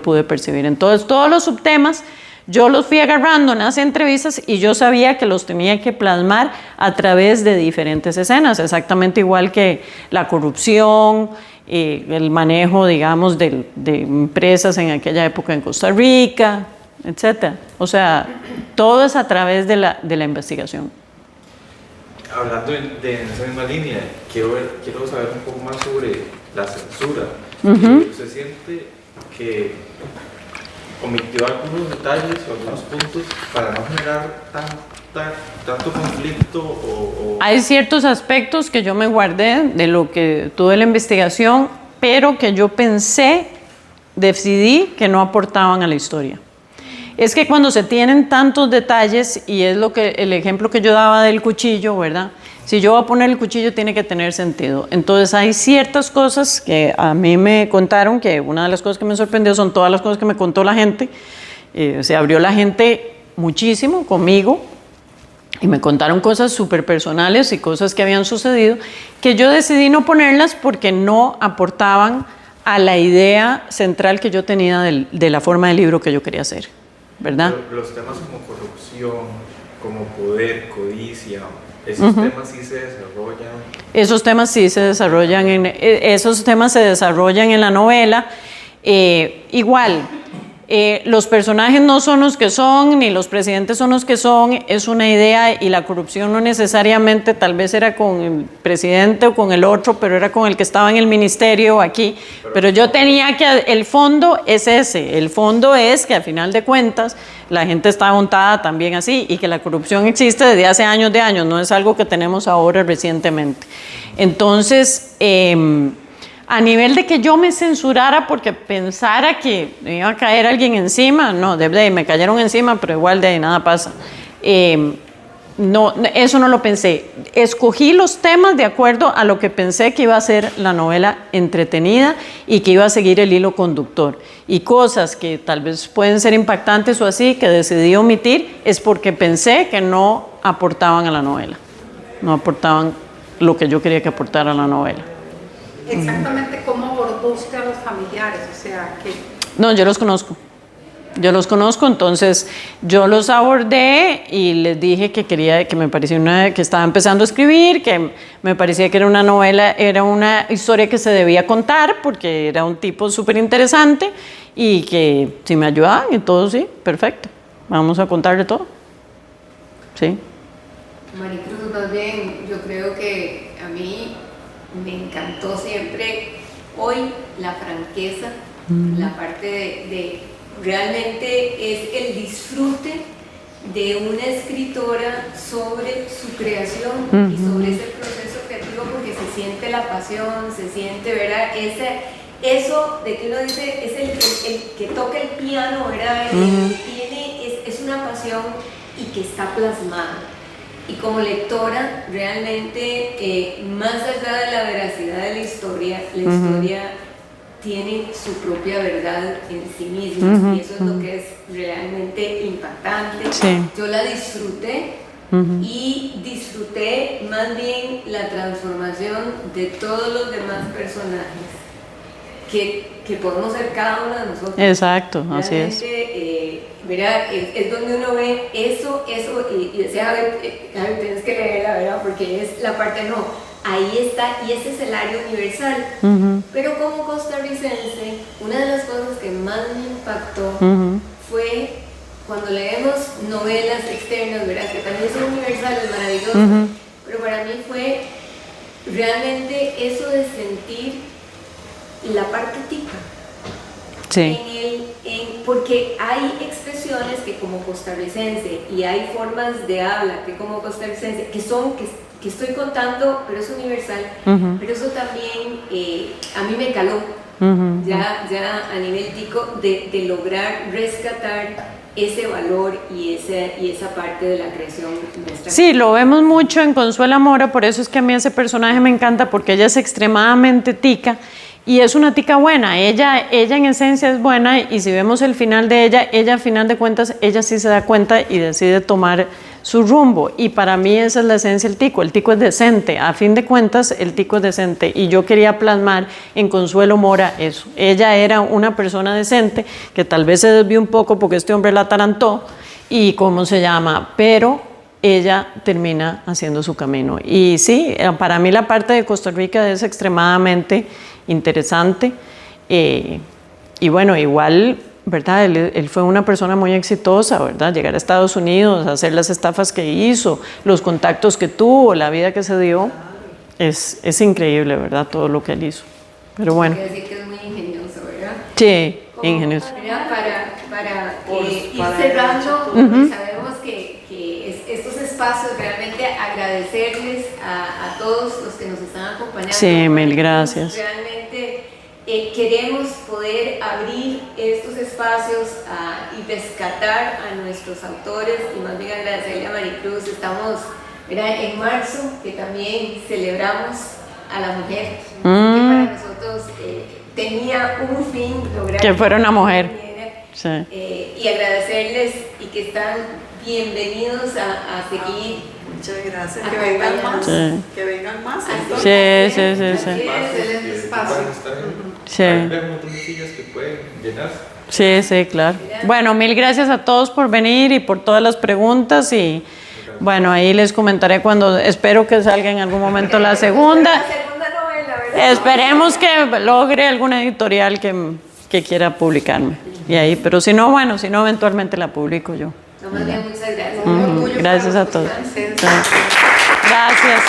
pude percibir. Entonces, todos los subtemas yo los fui agarrando en las entrevistas y yo sabía que los tenía que plasmar a través de diferentes escenas, exactamente igual que la corrupción, el manejo, digamos, de empresas en aquella época en Costa Rica, etc. O sea, todo es a través de la investigación. Hablando de esa misma línea, quiero saber un poco más sobre la censura. ¿Usted siente que omitió algunos detalles o algunos puntos para no generar tanto conflicto? Hay ciertos aspectos que yo me guardé de lo que tuve la investigación, pero que yo decidí que no aportaban a la historia. Es que cuando se tienen tantos detalles, y es el ejemplo que yo daba del cuchillo, ¿verdad? Si yo voy a poner el cuchillo tiene que tener sentido. Entonces hay ciertas cosas que a mí me contaron, que una de las cosas que me sorprendió son todas las cosas que me contó la gente. Se abrió la gente muchísimo conmigo y me contaron cosas súper personales y cosas que habían sucedido, que yo decidí no ponerlas porque no aportaban a la idea central que yo tenía de la forma de libro que yo quería hacer, ¿verdad? Los temas como corrupción, como poder, codicia, ¿esos temas sí se desarrollan? Esos temas sí se desarrollan, esos temas se desarrollan en la novela. Igual, los personajes no son los que son, ni los presidentes son los que son, es una idea, y la corrupción no necesariamente tal vez era con el presidente o con el otro, pero era con el que estaba en el ministerio aquí. Pero yo tenía el fondo es ese, el fondo es que al final de cuentas la gente está montada también así, y que la corrupción existe desde hace años de años, no es algo que tenemos ahora recientemente. Entonces, a nivel de que yo me censurara porque pensara que me iba a caer alguien encima, no, me cayeron encima, pero igual de ahí nada pasa. No, eso no lo pensé. Escogí los temas de acuerdo a lo que pensé que iba a ser la novela entretenida y que iba a seguir el hilo conductor. Y cosas que tal vez pueden ser impactantes o así, que decidí omitir, es porque pensé que no aportaban a la novela. No aportaban lo que yo quería que aportara a la novela. Exactamente cómo abordó usted a los familiares, o sea, que... No, yo los conozco. yo los conozco, entonces yo los abordé y les dije que quería, que me parecía que estaba empezando a escribir, que me parecía que era una novela, era una historia que se debía contar porque era un tipo súper interesante y que si me ayudaban y todo, sí, perfecto, vamos a contarle todo. Sí. Maricruz, más bien, yo creo que a mí me encantó siempre hoy la franqueza, la parte de realmente es el disfrute de una escritora sobre su creación y sobre ese proceso creativo, porque se siente la pasión, se siente, ¿verdad? Eso de que uno dice, es el que toca el piano, ¿verdad? Es una pasión y que está plasmada. Y como lectora, realmente, más allá de la veracidad de la historia tiene su propia verdad en sí misma, y eso es lo que es realmente impactante. Sí. Yo la disfruté y disfruté más bien la transformación de todos los demás personajes que podemos ser cada uno de nosotros. Exacto, realmente, así es. Mira, es donde uno ve eso y decía, Javi, tienes que leerla, ¿verdad? Porque es la parte ahí está, y ese es el área universal. Pero como costarricense, una de las cosas que más me impactó fue cuando leemos novelas externas, ¿verdad? Que también son universales, maravillosas, pero para mí fue realmente eso de sentir la parte tica. Sí. Porque hay expresiones que como costarricense y hay formas de habla que como costarricense que estoy contando, pero es universal, pero eso también a mí me caló, ya a nivel tico, de lograr rescatar ese valor y esa parte de la creación nuestra. Sí, lo vemos mucho en Consuela Mora, por eso es que a mí ese personaje me encanta, porque ella es extremadamente tica. Y es una tica buena, ella en esencia es buena, y si vemos el final de ella a final de cuentas, ella sí se da cuenta y decide tomar su rumbo, y para mí esa es la esencia del tico. El tico es decente, a fin de cuentas el tico es decente, y yo quería plasmar en Consuelo Mora eso. Ella era una persona decente, que tal vez se desvió un poco porque este hombre la atarantó, y cómo se llama, pero ella termina haciendo su camino. Y sí, para mí la parte de Costa Rica es extremadamente interesante, y bueno, igual, ¿verdad? Él fue una persona muy exitosa, ¿verdad? Llegar a Estados Unidos, hacer las estafas que hizo, los contactos que tuvo, la vida que se dio, es increíble, ¿verdad? Todo lo que él hizo. Pero bueno. Quiero decir que es muy ingenioso, ¿verdad? Sí, ingenioso. Para ir cerrando, sabemos que estos espacios, realmente agradecerles a todos los que nos están acompañando. Sí, mil gracias. Realmente queremos poder abrir estos espacios y rescatar a nuestros autores, y más bien agradecerle a Maricruz. Estamos en marzo, que también celebramos a la mujer, que para nosotros tenía un fin lograr que fuera una mujer. Sí. Y agradecerles, y que están bienvenidos a seguir. Muchas gracias. Que vengan más. Sí. Que vengan más. Sí. Hay un montón de sillas que pueden llenarse. Sí, claro. Bueno, mil gracias a todos por venir y por todas las preguntas, y bueno, ahí les comentaré cuando, espero que salga en algún momento la segunda. La segunda novela, ¿verdad? Esperemos que logre alguna editorial que quiera publicarme. Y ahí, pero si no, bueno, si no, eventualmente la publico yo. No, más bien, muchas gracias. Gracias a todos. Gracias.